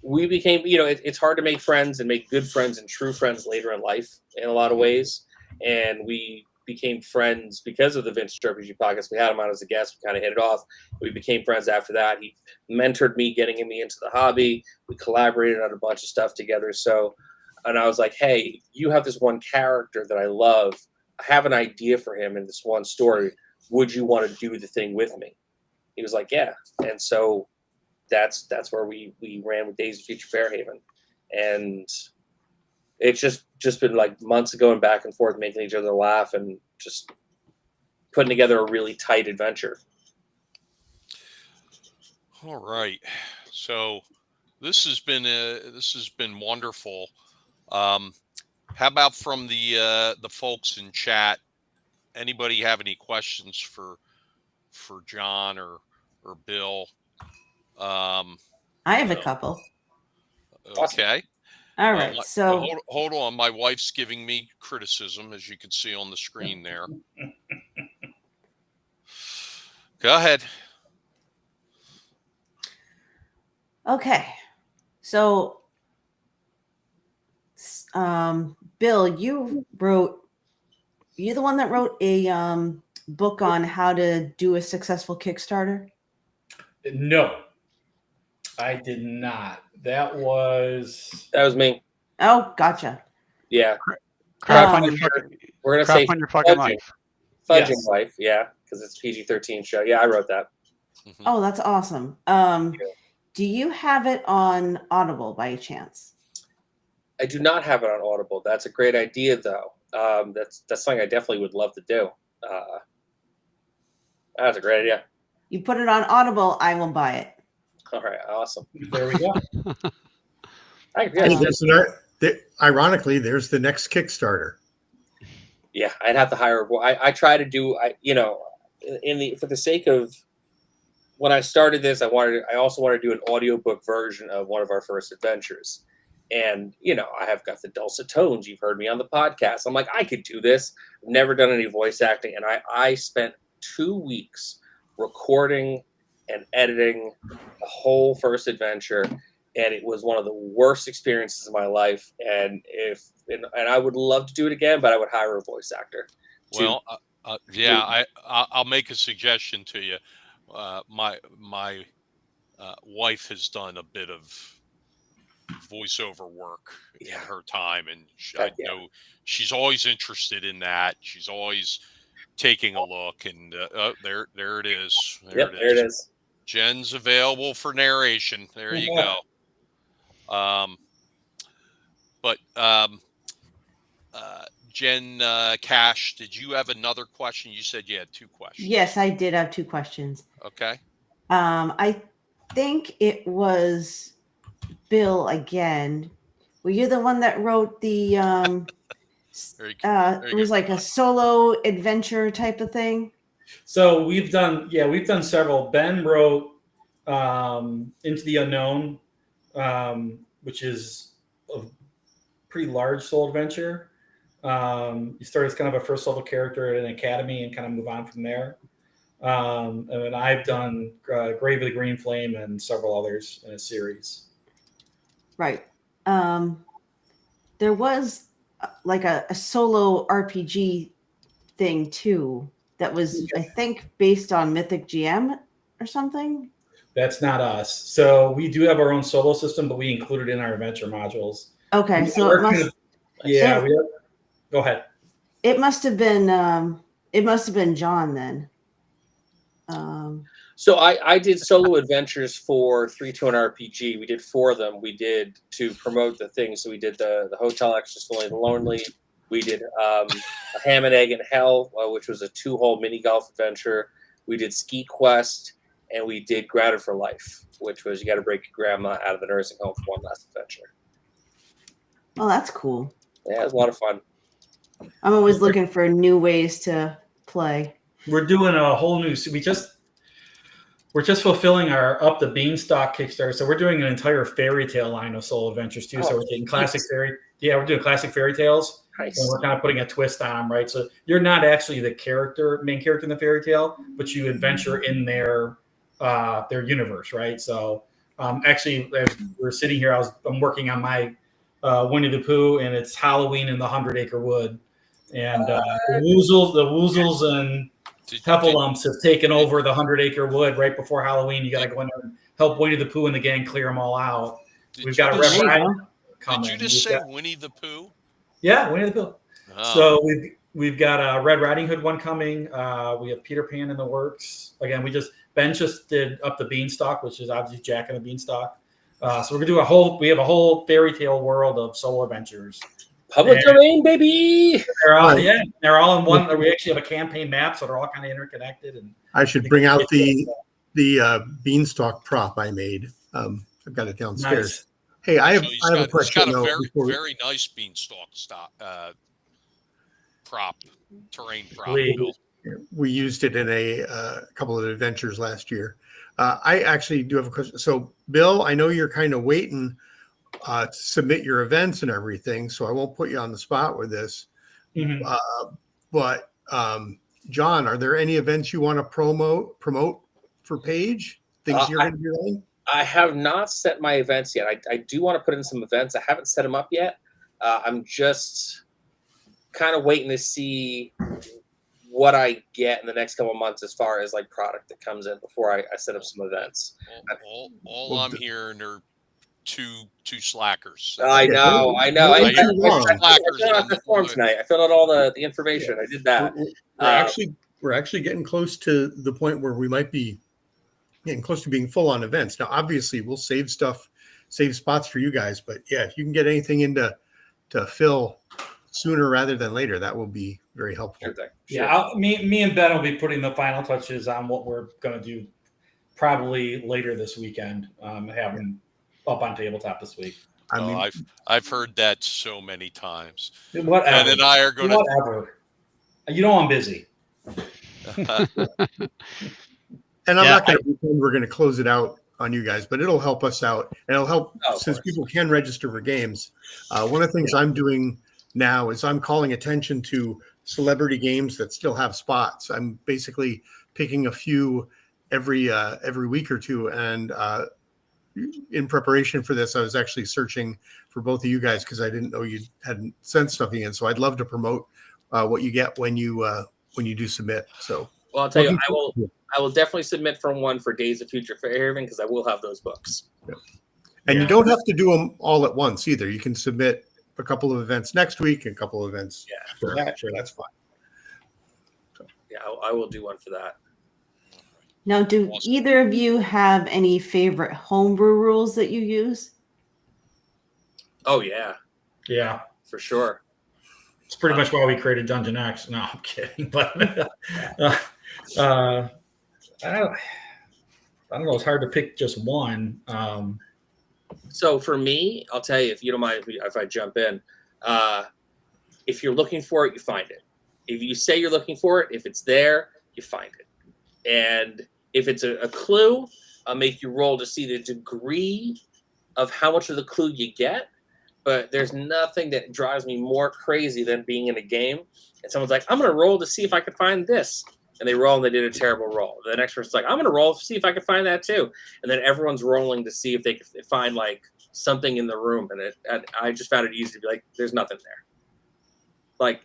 we became, it's hard to make friends and make good friends and true friends later in life in a lot of ways. And we became friends because of the Vintage RPG podcast. We had him on as a guest. We kind of hit it off. We became friends after that. He mentored me, getting me into the hobby. We collaborated on a bunch of stuff together. So, and I was like, hey, you have this one character that I love. I have an idea for him in this one story. Would you want to do the thing with me? He was like, yeah. And so that's where we ran with Days of Future Fairhaven. And it's just been like months of going back and forth, making each other laugh and just putting together a really tight adventure. All right. So this has been wonderful. How about from the folks in chat? Anybody have any questions for John or Bill? I have a couple. Okay. All right. So hold on. My wife's giving me criticism, as you can see on the screen there. Go ahead. okay. So Bill, you're the one that wrote a book on how to do a successful Kickstarter? No, I did not. That was me. Oh, gotcha. Yeah. Crap on your fucking, We're gonna crap say on your fucking fudging. life. Fudging Yes. Life, yeah, because it's PG-13 show. Yeah, I wrote that. Mhm. Oh, that's awesome. Do you have it on Audible by chance? I do not have it on Audible. That's a great idea, though. That's something I definitely would love to do. That's a great idea. You put it on Audible, I will buy it. All right, awesome. there we go. Ironically, there's the next Kickstarter. Yeah, I'd have to hire. I try to do. For the sake of when I started this, I also wanted to do an audiobook version of one of our first adventures. And, I have got the dulcet tones. You've heard me on the podcast. I'm like, I could do this. I've never done any voice acting. And I spent 2 weeks recording and editing the whole first adventure. And it was one of the worst experiences of my life. And I would love to do it again, but I would hire a voice actor. Well, I'll make a suggestion to you. My wife has done a bit of voiceover work in her time, and I know she's always interested in that. She's always taking a look, and there it is. There it is. Jenn's available for narration. There you go. Jenn Cash, did you have another question? You said you had 2 questions. Yes, I did have 2 questions. Okay. I think it was Bill again. Were you the one that wrote the it was like a solo adventure type of thing? So we've done several. Ben wrote Into the Unknown, which is a pretty large solo adventure. You start as kind of a first level character at an academy and kind of move on from there. And then I've done Grave of the Green Flame and several others in a series. Right. There was like a solo RPG thing too that was, I think, based on Mythic GM or something. That's not us. So we do have our own solo system, but we include it in our adventure modules. Okay, so it must. Go ahead. It must have been. It must have been John then. So I did solo adventures for 321 RPG. We did 4 of them. We did to promote the thing. So we did the Hotel Extras Fully the Lonely. We did a Ham and Egg in Hell, which was a 2-hole mini golf adventure. We did Ski Quest, and we did Grounded for Life, which was you got to break your grandma out of the nursing home for one last adventure. Oh, that's cool. Yeah, it was a lot of fun. I'm always looking for new ways to play. We're doing a whole new. We're just fulfilling our Up the Beanstalk Kickstarter, so we're doing an entire fairy tale line of solo adventures too. So we're taking classic fairy. Yeah, we're doing classic fairy tales, and we're kind of putting a twist on them, right? So you're not actually the main character in the fairy tale, but you adventure in their universe, right? So actually, as we're sitting here, I'm working on my Winnie the Pooh, and it's Halloween in the 100 Acre Wood, and the woozles and Did- Heffalumps have taken over the 100-acre wood right before Halloween. You got to go in there and help Winnie the Pooh and the gang clear them all out. did We've you got a just- Red There you Riding go. coming. Did you just We've say got- Winnie the Pooh? Yeah, Winnie the Pooh. Oh. So we've got a Red Riding Hood one coming. We have Peter Pan in the works. Again, Ben just did Up the Beanstalk, which is obviously Jack and the Beanstalk. So we're gonna do we have a whole fairy tale world of solo adventures. Public Yeah. domain, baby. They're all in one. We actually have a campaign map, so they're all kind of interconnected. And I should bring out the beanstalk prop I made. I've got it downstairs. Nice. Hey, I have He's a got question. a though, very, before we- very nice beanstalk terrain prop. Lee. Bill. We used it in a couple of adventures last year. I actually do have a question. So, Bill, I know you're kind of waiting to submit your events and everything, so I won't put you on the spot with this. Mhm. But John, are there any events you want to promote for Paige? Things you're going to be running? I have not set my events yet. I do want to put in some events. I haven't set them up yet. I'm just kind of waiting to see what I get in the next couple of months as far as like product that comes in before I set up some events. All I'm hearing are two slackers. I know. Don't I get me wrong. filled out the form tonight. I filled out all the information. I did that. We're actually getting close to the point where we might be getting close to being full on events. Now, obviously, we'll save spots for you guys, but yeah, if you can get anything into fill sooner rather than later, that will be very helpful. Sure thing. Yeah, me and Ben will be putting the final touches on what we're going to do probably later this weekend. Having up on tabletop this week. I mean, I've heard that so many times. Whatever. And then I are going to. Whatever. You know I'm busy. and I'm not going to pretend we're going to close it out on you guys, but it'll help us out, and it'll help since people can register for games. One of the things I'm doing now is I'm calling attention to celebrity games that still have spots. I'm basically picking a few every week or two, and in preparation for this, I was actually searching for both of you guys because I didn't know you hadn't sent stuff in. So I'd love to promote what you get when you do submit. So, well, I'll tell you, I will definitely submit for one for Days of Future Fairhaven because I will have those books. Yeah. And you don't have to do them all at once either. You can submit a couple of events next week and a couple of events. Sure, that's fine. So. Yeah, I will do one for that. Now, do either of you have any favorite homebrew rules that you use? Oh, yeah. Yeah. For sure. It's pretty much why we created Dungeon X. No, I'm kidding. But I don't know. It's hard to pick just one. So for me, I'll tell you, if you don't mind if I jump in, if you're looking for it, you find it. If you say you're looking for it, if it's there, you find it. And if it's a clue, I'll make you roll to see the degree of how much of the clue you get. But there's nothing that drives me more crazy than being in a game and someone's like, I'm going to roll to see if I can find this. And they roll and they did a terrible roll. The next person's like, I'm going to roll to see if I can find that too. And then everyone's rolling to see if they can find like something in the room. And I just found it easy to be like, there's nothing there. Like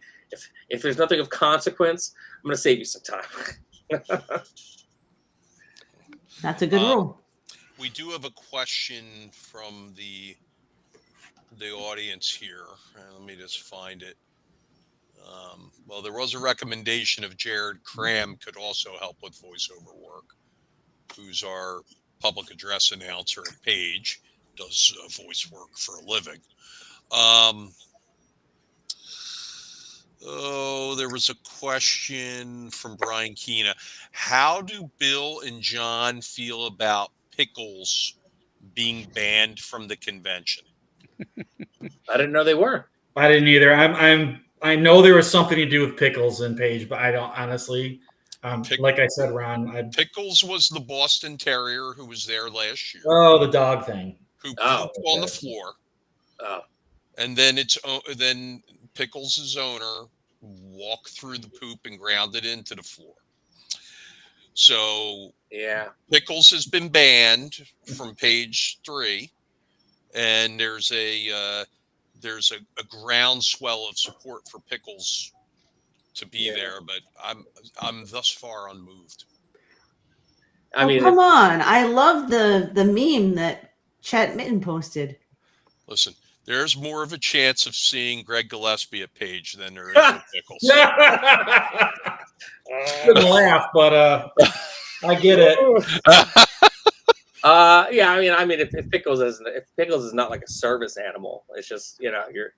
if there's nothing of consequence, I'm going to save you some time. That's a good rule. We do have a question from the audience here. Let me just find it. Well, there was a recommendation of Jared Cram could also help with voiceover work, who's our public address announcer at Page, does voice work for a living. There was a question from Brian Keena. How do Bill and John feel about pickles being banned from the convention? I didn't know they were. I didn't either. I know there was something to do with pickles in Page, but I don't honestly. Like I said, Ron. Pickles was the Boston Terrier who was there last year. Oh, the dog thing. Who pooped on the floor. Oh. And then then Pickles' owner walked through the poop and ground it into the floor. So yeah, Pickles has been banned from Page 3, and there's a groundswell of support for Pickles to be there, but I'm thus far unmoved. I mean, come on! I love the meme that Chet Mitten posted. Listen, there's more of a chance of seeing Greg Gillespie at Page than there is with Pickles. Couldn't laugh, but I get it. Yeah, I mean, if Pickles is not like a service animal, it's just you're.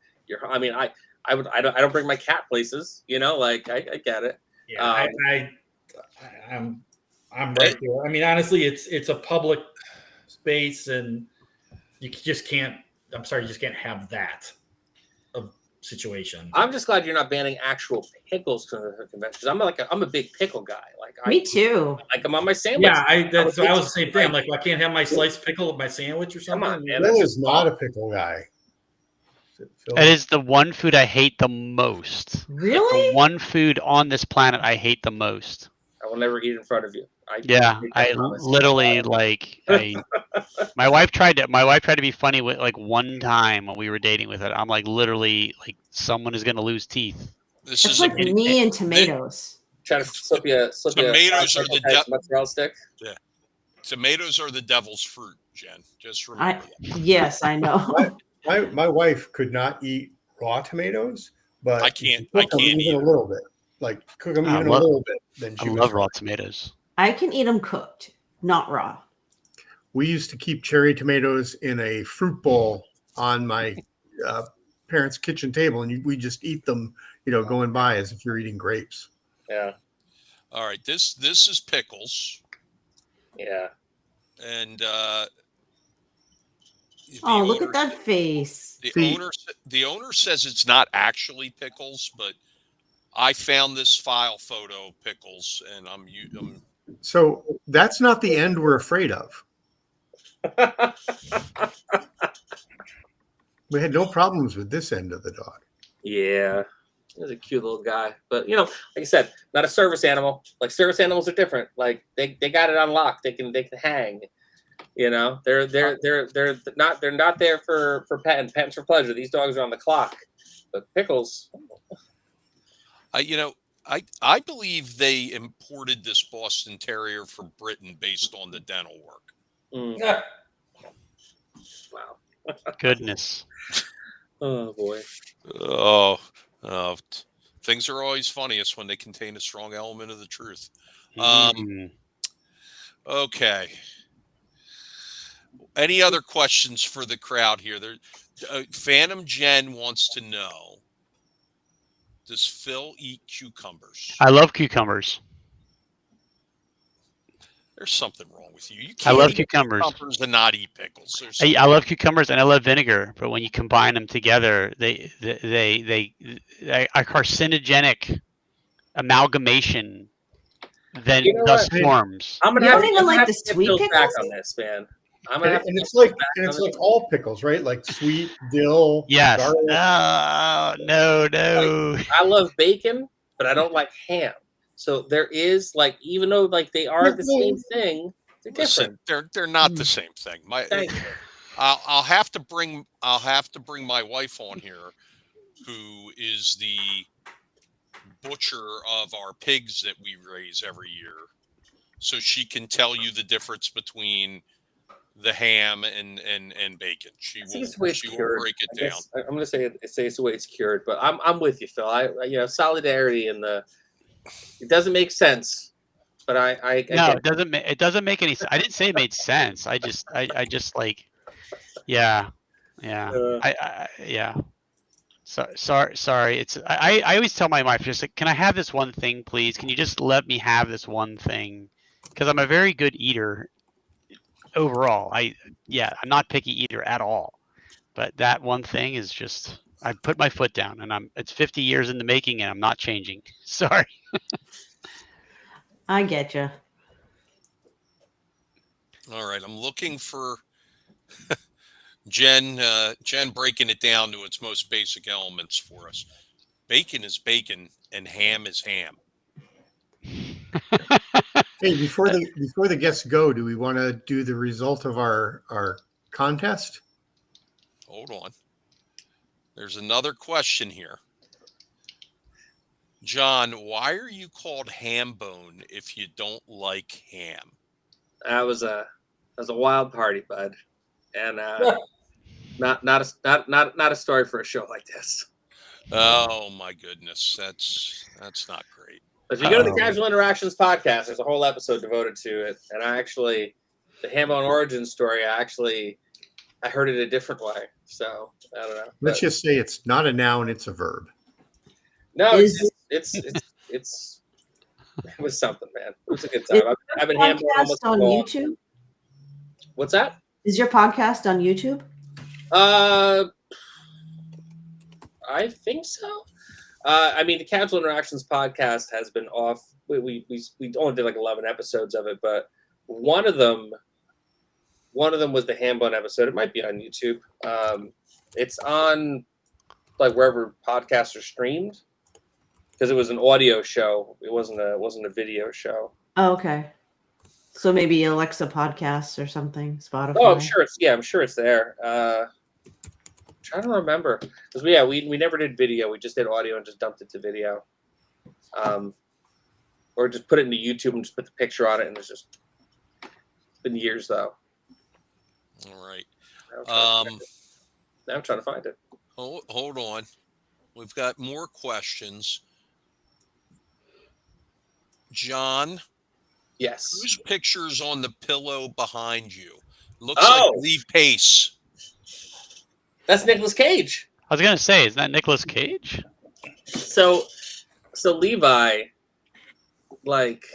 I mean, I don't bring my cat places. Like I get it. Yeah, I'm right there. I mean, honestly, it's a public space, and you just can't. I'm sorry, you just can't have that situation. I'm just glad you're not banning actual pickles from the convention. Because I'm a big pickle guy. Me too. Like I'm on my sandwich. Yeah, I was the same thing. I'm like, well, I can't have my sliced pickle with my sandwich or something. Come on, man. Phil is not a pickle guy. It is the one food I hate the most. Really? The one food on this planet I hate the most. I will never eat in front of you. I literally my wife tried to be funny with like one time when we were dating with it. I'm like literally like someone is gonna lose teeth. It's like me and tomatoes. Try to slip you tomatoes are the mozzarella stick. Yeah. Tomatoes are the devil's fruit, Jen. Just remember that. Yes, I know. My wife could not eat raw tomatoes, but I can't eat a little bit. Like cook them even a little bit. Then I love raw tomatoes. I can eat them cooked, not raw. We used to keep cherry tomatoes in a fruit bowl on my parents' kitchen table, and we just eat them, going by as if you're eating grapes. Yeah. All right. This is Pickles. Yeah. And look at that face. The owner says it's not actually Pickles, but I found this file photo of Pickles, and I'm So that's not the end we're afraid of. We had no problems with this end of the dog. Yeah. He's a cute little guy. But, like I said, not a service animal. Like, service animals are different. Like, they got it on lock. They can hang. They're not there for petting. Petting for pleasure. These dogs are on the clock. But Pickles. I believe they imported this Boston Terrier from Britain based on the dental work. Mm. Wow. Goodness. Oh, boy. Oh, things are always funniest when they contain a strong element of the truth. Okay. Any other questions for the crowd here? Phantom Jen wants to know, does Phil eat cucumbers? I love cucumbers. There's something wrong with you. You I can't love eat cucumbers and not eat pickles. I love cucumbers and I love vinegar, but when you combine them together, they are carcinogenic amalgamation. Then thus forms. I'm gonna you have don't to, even like have the to sweet get back pickles on this, man. And it's like all pickles, right? Like sweet dill. Yes. Garlic. No. Like, I love bacon, but I don't like ham. So there is even though they are the same thing, they're different. Listen, they're not the same thing. I'll have to bring my wife on here, who is the butcher of our pigs that we raise every year, so she can tell you the difference between the ham and bacon. She will break it down. I'm going to say it's the way it's cured, but I'm with you, Phil. Solidarity in the. It doesn't make sense, but it doesn't. It doesn't make any sense. I didn't say it made sense. I just yeah. So, sorry. It's I always tell my wife, just like, can I have this one thing, please? Can you just let me have this one thing? Because I'm a very good eater overall. I'm not picky eater at all. But that one thing is just, I put my foot down, and it's 50 years in the making, and I'm not changing. Sorry. I get you. All right, I'm looking for Jen breaking it down to its most basic elements for us. Bacon is bacon, and ham is ham. Hey, before the guests go, do we want to do the result of our contest? Hold on. There's another question here. John, why are you called Hambone if you don't like ham? That was a wild party, bud, and not a story for a show like this. Oh my goodness, that's not great. If you go to the Casual Interactions podcast, there's a whole episode devoted to it, and the Hambone origin story, I heard it a different way. So I don't know. Let's just say it's not a noun; it's a verb. No, it's it was something, man. It was a good time. I've been Hambone almost on YouTube. What's that? Is your podcast on YouTube? I think so. I mean, the Casual Interactions podcast has been off. We only did like 11 episodes of it, but one of them was the Hambone episode. It might be on YouTube. It's on like wherever podcasts are streamed, because it was an audio show. It wasn't a video show. Oh, okay. So maybe Alexa podcasts or something, Spotify. Oh, I'm sure it's there. Trying to remember, because we never did video. We just did audio and just dumped it to video, or just put it into YouTube and just put the picture on it. And it's been years though. All right. Now I'm trying to find it. Hold on. We've got more questions. John. Yes. Whose picture's on the pillow behind you? Looks like Lee Pace. That's Nicolas Cage. I was gonna say, is that Nicolas Cage? So Levi, like,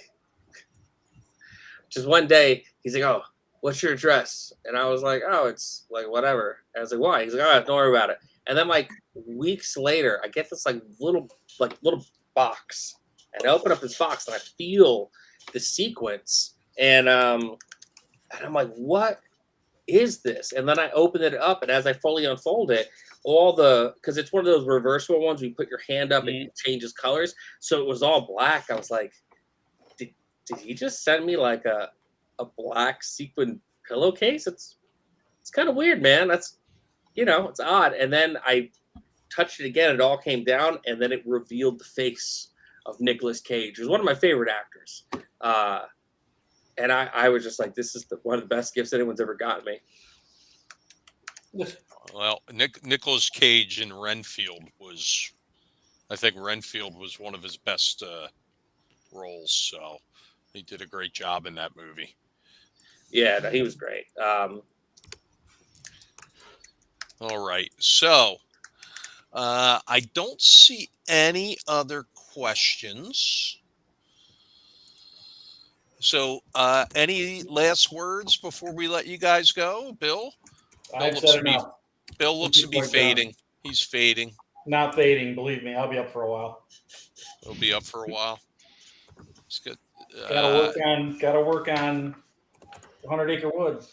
just one day he's like, "Oh, what's your address?" And I was like, "Oh, it's like whatever." And I was like, "Why?" He's like, "Oh, don't worry about it." And then like weeks later, I get this little box, and I open up this box and I feel the sequence, and I'm like, "What is this?" And then I open it up, and as I fully unfold it, because it's one of those reversible ones where you put your hand up and it changes colors. So it was all black. I was like, did he just send me like a black sequin pillowcase? It's kind of weird, man. That's, it's odd. And then I touched it again. It all came down, and then it revealed the face of Nicolas Cage, who's one of my favorite actors. And I was just like, this is one of the best gifts anyone's ever gotten me. Well, Nicolas Cage in Renfield I think Renfield was one of his best roles. So he did a great job in that movie. Yeah, no, he was great. All right. So I don't see any other questions. So any last words before we let you guys go? Bill? Bill looks to be fading. He's fading. Not fading, believe me. I'll be up for a while. He'll be up for a while. It's good. Gotta work on 100 Acre Wood.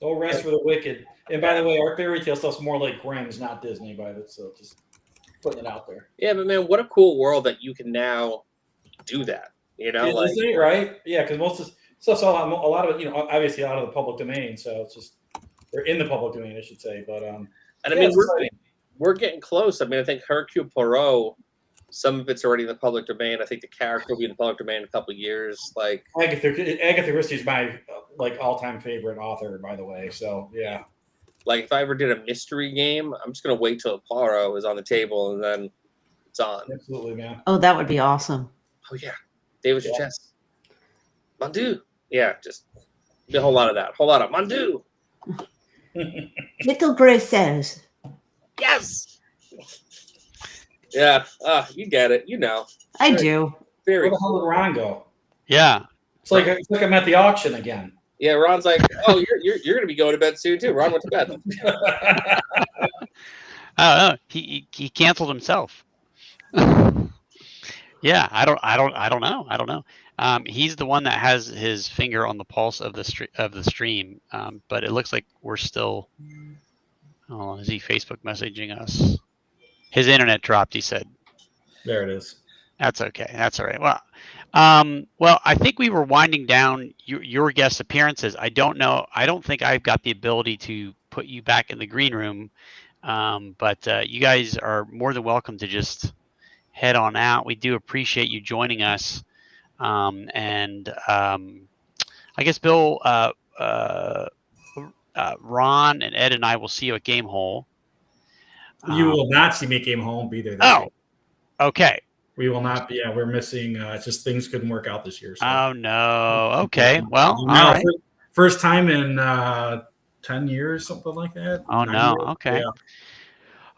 No rest for the wicked. And by the way, our fairy tale stuff's more like Grimm's, not Disney, by it. So just putting it out there. Yeah, but man, what a cool world that you can now do that. Disney, right? Yeah, because most of stuff's a lot of it, obviously out of the public domain. So it's just they're in the public domain, I should say. But and I mean, we're getting close. I mean, I think Hercule Poirot, some of it's already in the public domain. I think the character will be in the public domain in a couple of years. Like Agatha Christie's my all-time favorite author, by the way. So yeah. Like if I ever did a mystery game, I'm just gonna wait till Poirot is on the table and then it's on. Absolutely, man. Oh, that would be awesome. Oh yeah, David Chess, Mon Dieu. Yeah, just a whole lot of that. Whole lot of Mon Dieu. Little Gray says. Yes. Yeah. You get it. I do. Where the hell did Ron go? Yeah. It's like I'm at the auction again. Yeah, Ron's like, oh, you're gonna be going to bed soon too. Ron went to bed. Oh, he canceled himself. Yeah, I don't know. He's the one that has his finger on the pulse of the stream. But it looks like we're still. Oh, is he Facebook messaging us? His internet dropped. He said. There it is. That's okay. That's all right. Well, I think we were winding down your guest appearances. I don't know. I don't think I've got the ability to put you back in the green room. But you guys are more than welcome to just head on out. We do appreciate you joining us. And I guess Bill, Ron, and Ed and I will see you at Game Hole. You will not see me at Game Home be there this year. Okay. We will not be. Yeah, we're missing. Just things couldn't work out this year. So. Oh no. Okay. Well, all right. First time in 10 years, something like that. Oh 9 no. years. Okay. Yeah.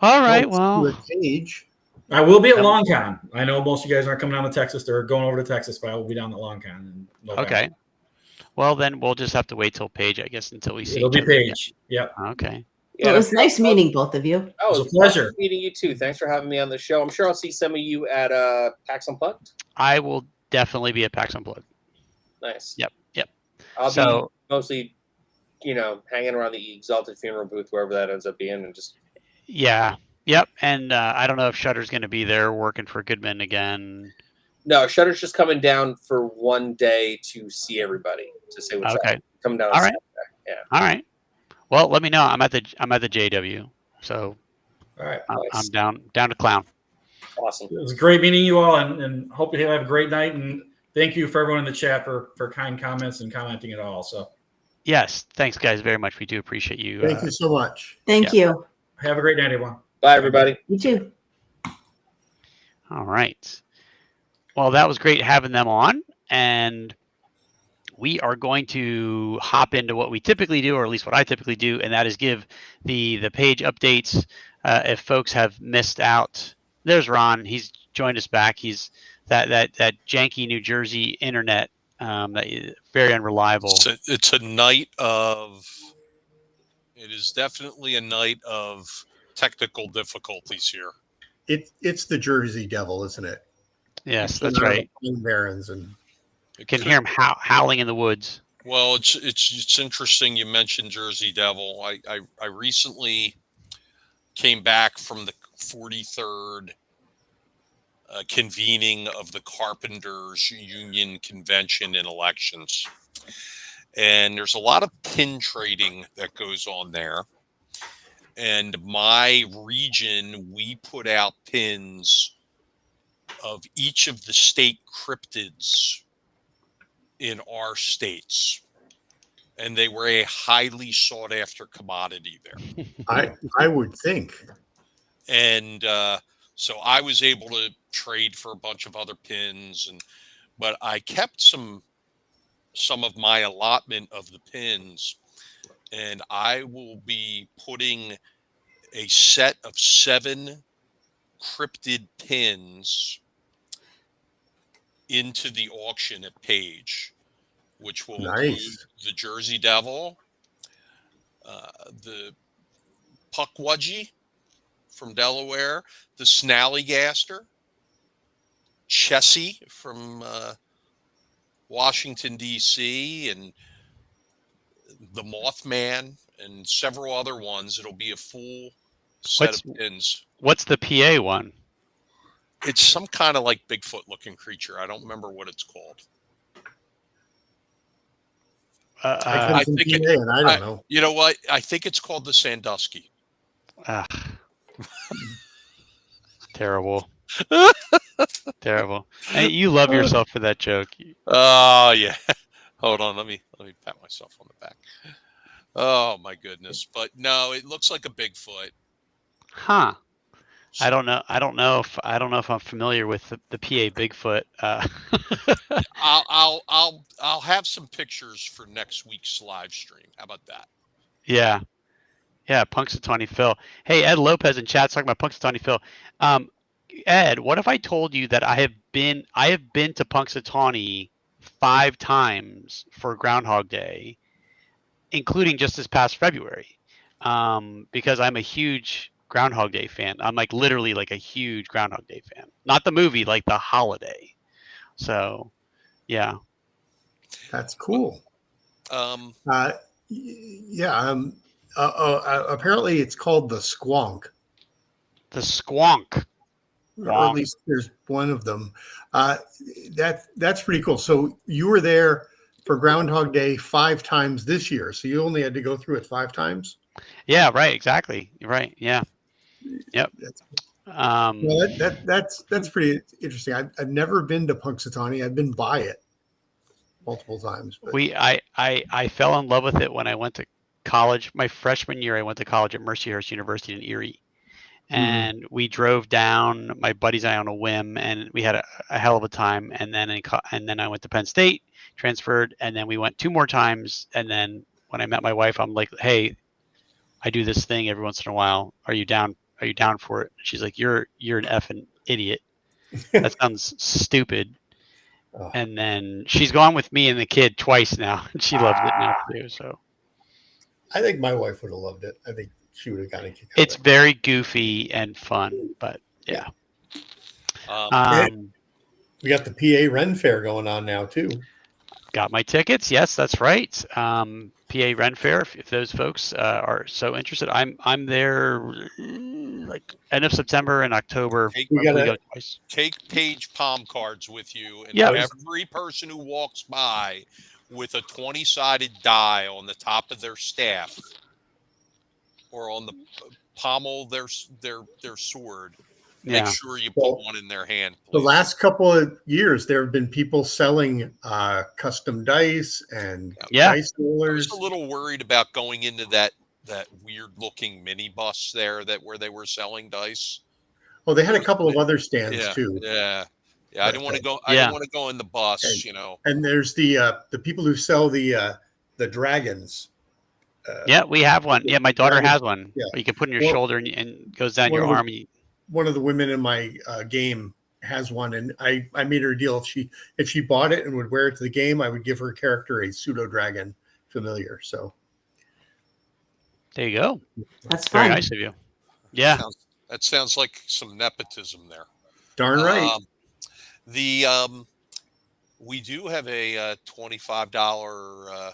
All right. Well, I will be at LongCon. I know most of you guys aren't coming down to Texas. They're going over to Texas, but I will be down at LongCon in November. Okay. Well, then we'll just have to wait till Paige, I guess, until we see. It'll be Paige. Yep. Okay. Yeah, it was nice meeting both of you. Oh, it was a pleasure meeting you too. Thanks for having me on the show. I'm sure I'll see some of you at PAX Unplugged. I will definitely be at PAX Unplugged. Nice. Yep. I'll be mostly, hanging around the Exalted Funeral booth, wherever that ends up being, and just. Yeah. Yep. And I don't know if Shutter's going to be there working for Goodman again. No, Shutter's just coming down for one day to see everybody, to say what's up. Coming down. All right. Yeah. All right. Well, let me know. I'm at the JW. So. All right. I'm down to clown. Awesome. It was great meeting you all, and hope you have a great night. And thank you for everyone in the chat for kind comments and commenting at all. So. Yes. Thanks, guys, very much. We do appreciate you. Thank you so much. Thank you. Have a great night, everyone. Bye, everybody. You too. All right. Well, that was great having them on, and we are going to hop into what we typically do, or at least what I typically do, and that is give the page updates if folks have missed out. There's Ron. He's joined us back. He's that janky New Jersey internet that is very unreliable. It's a night of. It is definitely a night of technical difficulties here. It's the Jersey Devil, isn't it? Yes, that's right. Barons and you can hear him howling in the woods. Well, it's interesting you mentioned Jersey Devil. I recently came back from the 43rd convening of the Carpenters Union Convention and elections. And there's a lot of pin trading that goes on there. And my region, we put out pins of each of the state cryptids in our states. And they were a highly sought after commodity there. I would think. And so I was able to trade for a bunch of other pins, but I kept some of my allotment of the pins, and I will be putting a set of 7 cryptid pins into the auction at Page, which will include the Jersey Devil, the Puckwudgie from Delaware, the Snallygaster, Chessie from Washington, D.C., and the Mothman, and several other ones. It'll be a full set of pins. What's the PA one? It's some kind of like Bigfoot-looking creature. I don't remember what it's called. I think I don't know. You know what? I think it's called the Sandusky. Terrible. Terrible. Hey, you love yourself for that joke. Oh yeah. Hold on, let me pat myself on the back. Oh my goodness. But no, it looks like a Bigfoot. Huh. I don't know if I'm familiar with the PA Bigfoot. I'll have some pictures for next week's live stream. How about that? Yeah. Yeah, Punxsutawney Phil. Hey, Ed Lopez in chat talking about Punxsutawney Phil. Ed, what if I told you that I have been to Punxsutawney 5 times for Groundhog Day, including just this past February, because I'm a huge Groundhog Day fan. I'm like literally like a huge Groundhog Day fan, not the movie, like the holiday. So, yeah, that's cool. Apparently, it's called the Squonk. The Squonk. Or at least there's one of them. That's pretty cool. So you were there for Groundhog Day 5 times this year. So you only had to go through it 5 times? Yeah, right. Exactly. You're right. Yeah. Yep. Well, that's pretty interesting. I've never been to Punxsutawney. I've been by it multiple times, but I fell in love with it when I went to college. My freshman year, I went to college at Mercyhurst University in Erie, and we drove down, my buddies and I, on a whim, and we had a hell of a time. And then I went to Penn State, transferred, and then we went 2 more times. And then when I met my wife, I'm like, hey, I do this thing every once in a while. Are you down? Are you down for it? She's like, you're an effing idiot. That sounds stupid. Oh. And then she's gone with me and the kid twice now. She loves it now too. So I think my wife would have loved it. I think she would have gotten a kick out it's of it. very goofy and fun, but yeah. We got the PA Ren Fair going on now too. Got my tickets. Yes, that's right. PA Ren Fair. If those folks are so interested, I'm there like end of September and October. Take page palm cards with you, and Yep. every person who walks by with a 20-sided die on the top of their staff or on the pommel of their sword, make sure you put one in their hand, please. The last couple of years, there have been people selling custom dice and dice rollers. I was a little worried about going into that weird looking minibus there where they were selling dice. Oh, they had a couple of other stands too. Yeah. I didn't want to go. I didn't want to go in the bus, And there's the people who sell the dragons. Yeah, we have one. Yeah, my daughter has one. Yeah. You can put in your shoulder and goes down your arm. One of the women in my game has one, and I made her a deal. If she bought it and would wear it to the game, I would give her character a pseudo dragon familiar. So there you go. That's very fun. nice of you. Yeah, that sounds like some nepotism there. Darn right. We do have a $25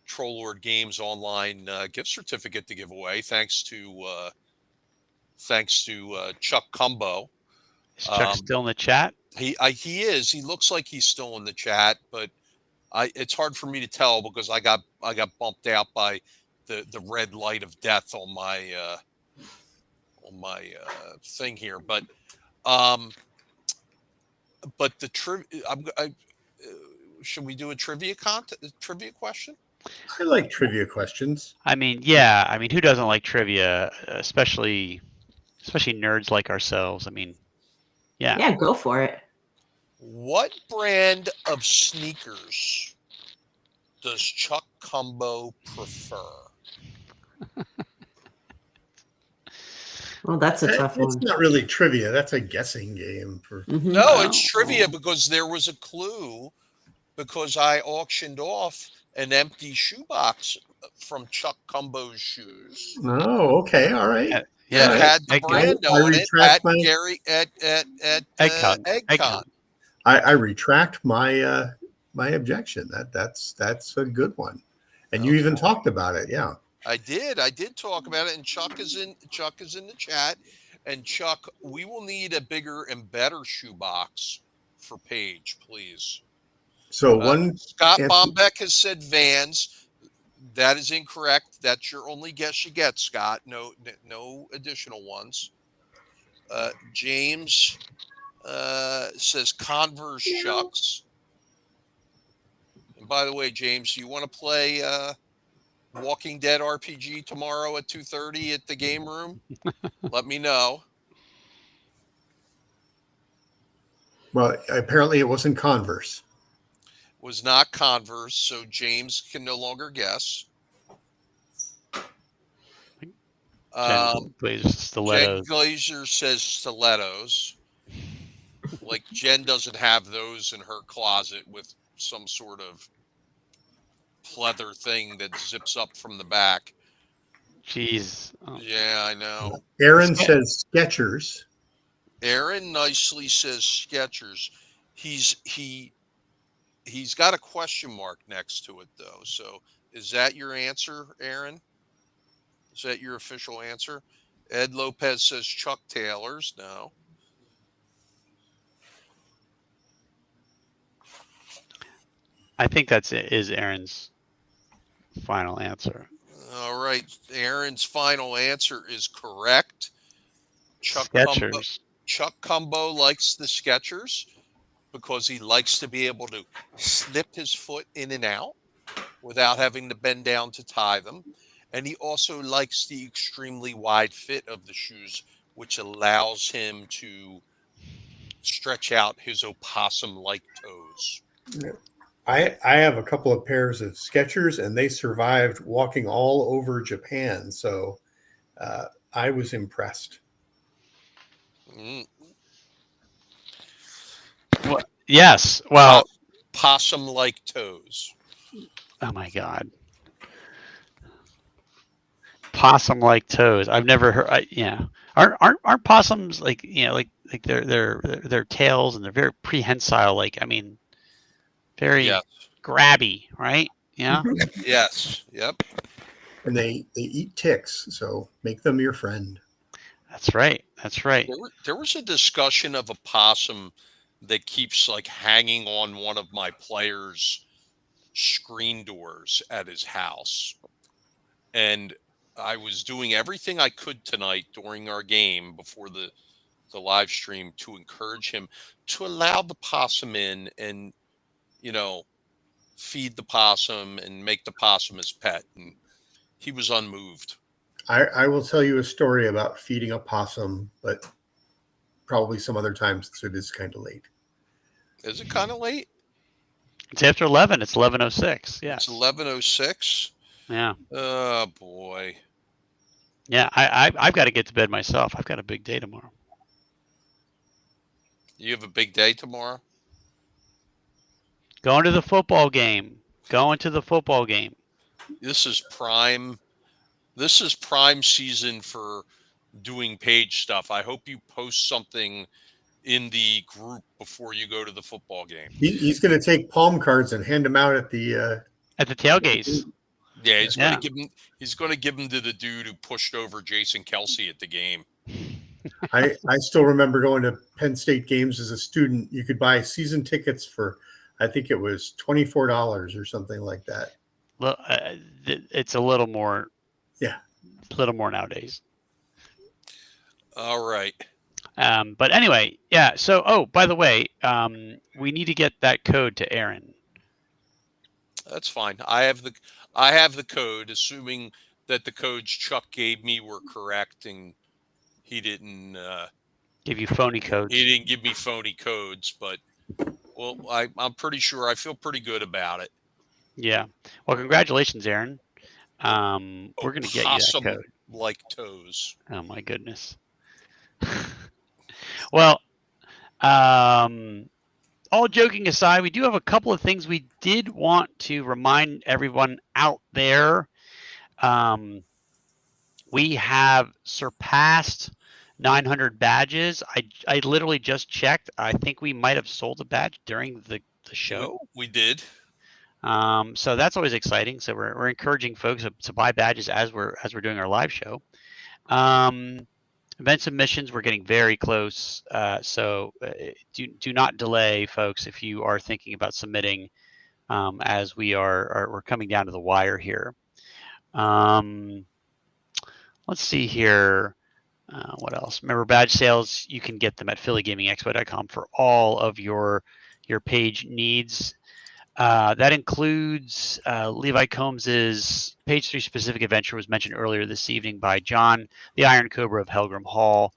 Troll Lord Games online gift certificate to give away, thanks to Chuck Cumbo. Is Chuck still in the chat? He is. He looks like he's still in the chat, but it's hard for me to tell because I got bumped out by the red light of death on my thing here. But the should we do a trivia question? I like trivia questions. I mean, yeah. I mean, who doesn't like trivia, especially nerds like ourselves? I mean, yeah. Yeah, go for it. What brand of sneakers does Chuck Cumbo prefer? Well, that's a tough one. It's not really trivia. That's a guessing game. No, it's trivia because there was a clue because I auctioned off an empty shoebox from Chuck Cumbo's shoes. Oh, okay. All right. Yeah, it had the brand on it at EggCon. I retract my objection. That's a good one. And you even talked about it. Yeah. I did talk about it, and Chuck is in the chat. And Chuck, we will need a bigger and better shoebox for Paige, please. So Scott Bombeck has said Vans. That is incorrect. That's your only guess you get, Scott. No additional ones. James says Converse Chucks. And by the way, James, you want to play Walking Dead RPG tomorrow at 2:30 at the game room? Let me know. Well, apparently it wasn't Converse. Was not Converse, so James can no longer guess. Jen Glazer says stilettos. Like Jen doesn't have those in her closet with some sort of pleather thing that zips up from the back. Jeez. Oh. Yeah, I know. Aaron says Skechers. Aaron nicely says Skechers. He's got a question mark next to it, though. So is that your answer, Aaron? Is that your official answer? Ed Lopez says Chuck Taylor's. No. I think is Aaron's final answer. All right. Aaron's final answer is correct. Chuck Cumbo likes the Skechers because he likes to be able to slip his foot in and out without having to bend down to tie them. And he also likes the extremely wide fit of the shoes, which allows him to stretch out his opossum-like toes. I have a couple of pairs of Skechers, and they survived walking all over Japan. So I was impressed. Mm. Well, yes. Well, possum-like toes. Oh my God. Possum-like toes. I've never heard. Yeah. Aren't possums like like their tails, and they're very prehensile. Like, I mean, very grabby, right? Yeah. Yes. Yep. And they eat ticks, so make them your friend. That's right. That's right. There was a discussion of a possum that keeps like hanging on one of my players' screen doors at his house. And I was doing everything I could tonight during our game before the live stream to encourage him to allow the possum in and, feed the possum and make the possum his pet. And he was unmoved. I will tell you a story about feeding a possum, but probably some other time since it is kind of late. Is it kind of late? It's after 11. It's 11:06. Yeah. It's 11:06. Yeah. Oh boy. Yeah, I've got to get to bed myself. I've got a big day tomorrow. You have a big day tomorrow? Going to the football game. This is prime season for doing page stuff. I hope you post something in the group before you go to the football game. He's going to take palm cards and hand them out at the tailgates. Yeah, he's going to give them to the dude who pushed over Jason Kelsey at the game. I still remember going to Penn State games as a student. You could buy season tickets for, I think it was $24 or something like that. Well, it's a little more. Yeah. A little more nowadays. All right. But anyway, yeah. So, by the way, we need to get that code to Aaron. That's fine. I have the code, assuming that the codes Chuck gave me were correct, and he didn't give you phony codes. He didn't give me phony codes, but I'm pretty sure. I feel pretty good about it. Yeah. Well, congratulations, Aaron. We're going to get you that code. Like toes. Oh my goodness. Well, all joking aside, we do have a couple of things we did want to remind everyone out there. We have surpassed 900 badges. I literally just checked. I think we might have sold a badge during the show. We did. So that's always exciting. So we're encouraging folks to buy badges as we're doing our live show. Event submissions, we're getting very close. So do not delay, folks, if you are thinking about submitting, as we're coming down to the wire here. Let's see here. What else? Remember, badge sales, you can get them at phillygamingexpo.com for all of your page needs. That includes Levi Combs's Page 3 specific adventure was mentioned earlier this evening by John, the Iron Cobra of Helgrim Hall.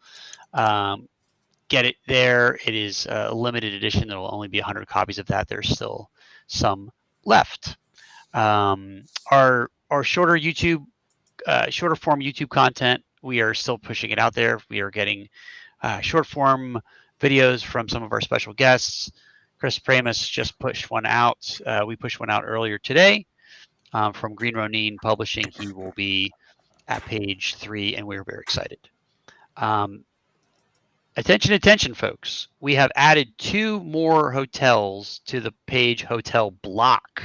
Get it there. It is a limited edition. There will only be 100 copies of that. There's still some left. Our shorter shorter form YouTube content, we are still pushing it out there. We are getting short form videos from some of our special guests. Chris Pramus just pushed one out. We pushed one out earlier today from Green Ronin Publishing. He will be at page 3, and we're very excited. Attention, folks. We have added 2 more hotels to the Page Hotel block.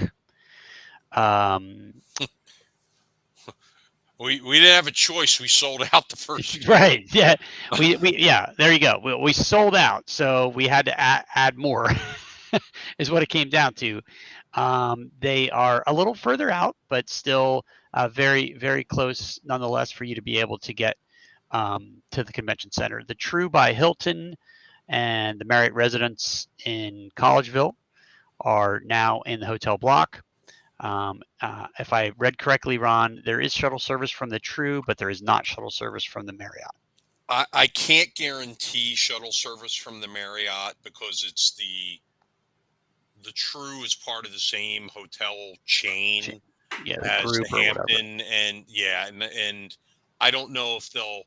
We didn't have a choice. We sold out the first. Right. Yeah. Yeah. There you go. We sold out, so we had to add more. Is what it came down to. They are a little further out, but still very, very close nonetheless for you to be able to get to the convention center. The True by Hilton and the Marriott Residence in Collegeville are now in the hotel block. If I read correctly, Ron, there is shuttle service from the True, but there is not shuttle service from the Marriott. I can't guarantee shuttle service from the Marriott because it's the True is part of the same hotel chain Yeah, as group the or whatever. Hampton, and I don't know if they'll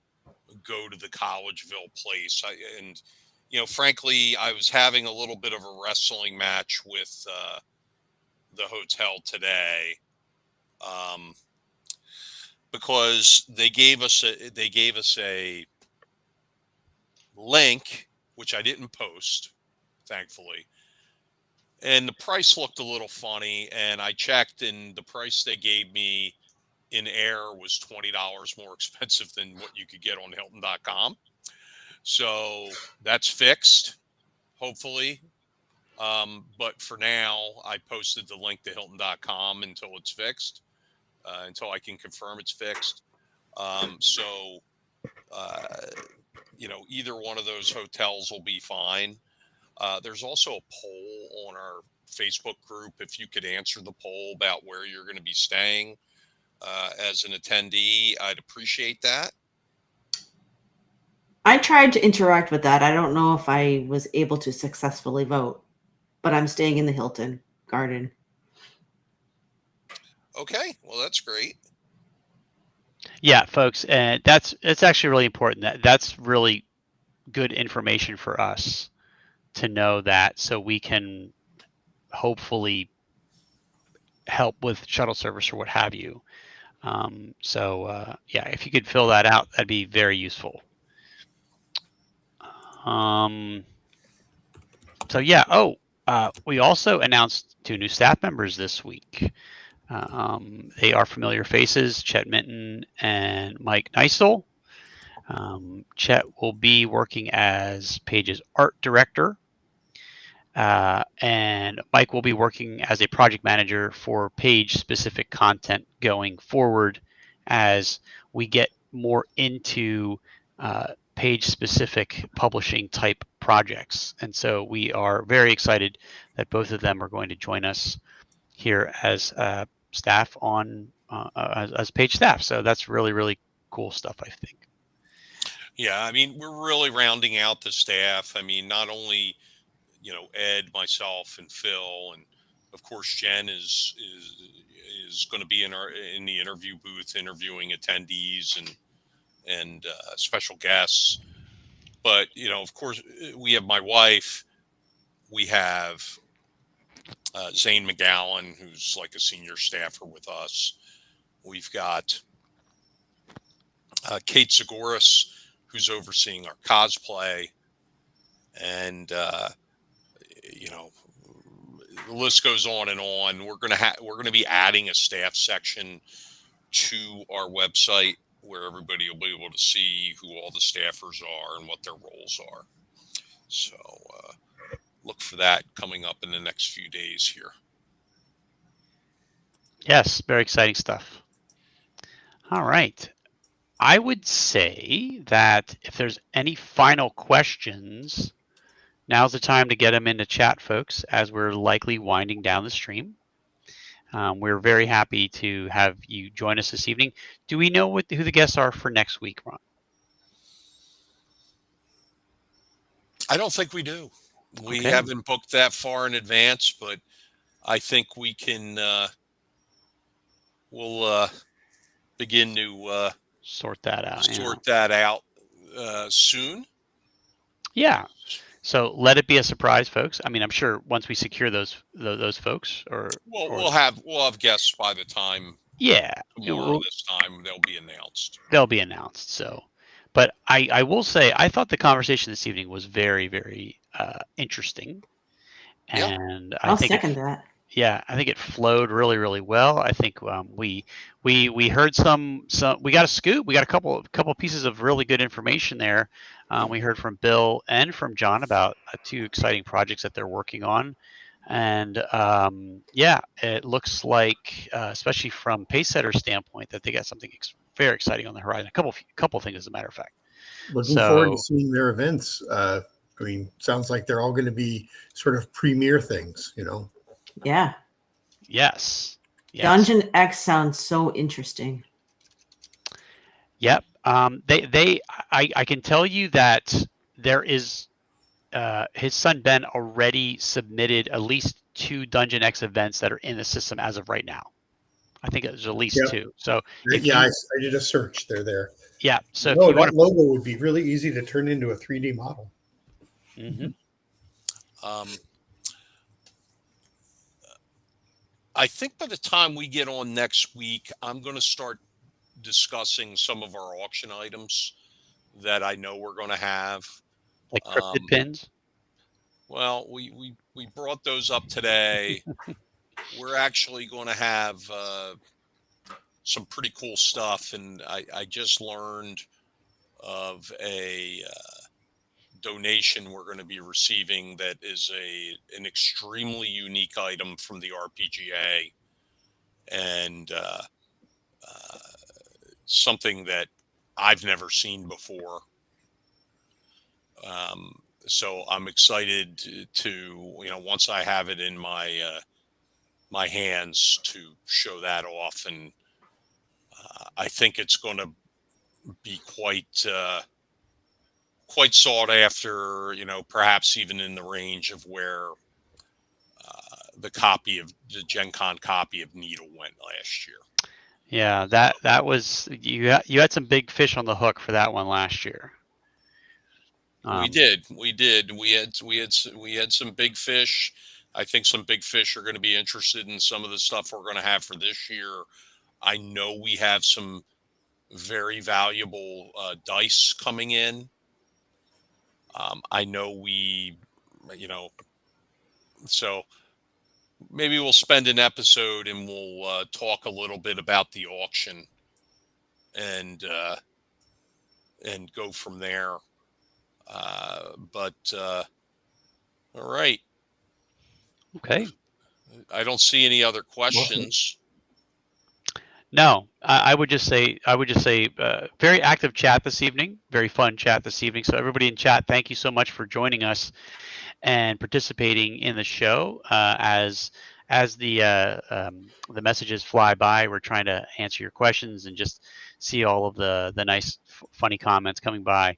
go to the Collegeville place. Frankly, I was having a little bit of a wrestling match with the hotel today, because they gave us a link, which I didn't post, thankfully. And the price looked a little funny, and I checked, and the price they gave me in air was $20 more expensive than what you could get on Hilton.com. So that's fixed, hopefully. But for now, I posted the link to Hilton.com until it's fixed, until I can confirm it's fixed. Either one of those hotels will be fine. There's also a poll on our Facebook group. If you could answer the poll about where you're going to be staying as an attendee, I'd appreciate that. I tried to interact with that. I don't know if I was able to successfully vote, but I'm staying in the Hilton Garden. Okay, well, that's great. Yeah, folks, and it's actually really important. That's really good information for us to know that, so we can hopefully help with shuttle service or what have you. Yeah, if you could fill that out, that'd be very useful. We also announced 2 new staff members this week. They are familiar faces, Chet Minton and Mike Neisel. Chet will be working as Paige's art director, and Mike will be working as a project manager for Paige-specific content going forward as we get more into Paige-specific publishing type projects. And so we are very excited that both of them are going to join us here as staff on as Paige staff. So that's really, really cool stuff, I think. Yeah, I mean, we're really rounding out the staff. I mean, not only Ed, myself, and Phil, and of course Jenn is going to be in the interview booth interviewing attendees and special guests. But of course, we have my wife. We have Zane McGowan, who's like a senior staffer with us. We've got Kate Zagoras, who's overseeing our cosplay, and the list goes on and on. We're gonna be adding a staff section to our website where everybody will be able to see who all the staffers are and what their roles are. So look for that coming up in the next few days here. Yes, very exciting stuff. All right. I would say that if there's any final questions, now's the time to get them into chat, folks, as we're likely winding down the stream. We're very happy to have you join us this evening. Do we know who the guests are for next week, Ron? I don't think we do. We haven't booked that far in advance, but I think we can. We'll begin to sort that out. Soon. Yeah. So let it be a surprise, folks. I mean, I'm sure once we secure those folks, we'll have guests by the time. Yeah. Tomorrow this time they'll be announced. So, but I will say I thought the conversation this evening was very, very interesting, and I'll second that. Yeah, I think it flowed really, really well. I think we heard some we got a scoop. We got a couple pieces of really good information there. We heard from Bill and from John about 2 exciting projects that they're working on. And yeah, it looks like, especially from Pacesetter's standpoint, that they got something very exciting on the horizon. A couple things, as a matter of fact. Looking forward to seeing their events. I mean, sounds like they're all going to be sort of premier things, you know? Yeah. Yes. Dungeon X sounds so interesting. Yep. I can tell you that there is, his son Ben already submitted at least 2 Dungeon X events that are in the system as of right now. I think there's at least 2. So I did a search. They're there. Yeah. So if you want, logo would be really easy to turn into a 3D model. Mm-hmm. I think by the time we get on next week, I'm going to start discussing some of our auction items that I know we're going to have. Like cryptid pins? Well, we brought those up today. We're actually going to have some pretty cool stuff, and I just learned of a donation we're going to be receiving that is an extremely unique item from the RPGA, and something that I've never seen before. So I'm excited to once I have it in my my hands, to show that off, and I think it's going to be quite sought after, perhaps even in the range of where the Gen Con copy of Needle went last year. Yeah, that was, you had some big fish on the hook for that one last year. We did. We had some big fish. I think some big fish are going to be interested in some of the stuff we're going to have for this year. I know we have some very valuable dice coming in. I know so maybe we'll spend an episode and we'll talk a little bit about the auction and go from there. All right. Okay. I don't see any other questions. No, I would just say very active chat this evening, very fun chat this evening. So everybody in chat, thank you so much for joining us and participating in the show. As the messages fly by, we're trying to answer your questions and just see all of the nice, funny comments coming by.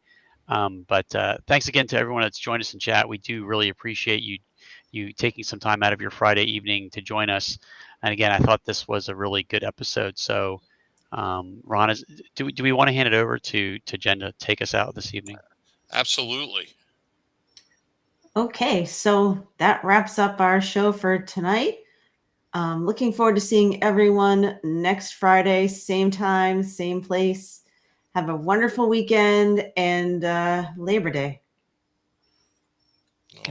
But thanks again to everyone that's joined us in chat. We do really appreciate you taking some time out of your Friday evening to join us. And again, I thought this was a really good episode. So, Ron, do we want to hand it over to Jenn to take us out this evening? Absolutely. Okay, so that wraps up our show for tonight. Looking forward to seeing everyone next Friday, same time, same place. Have a wonderful weekend and Labor Day.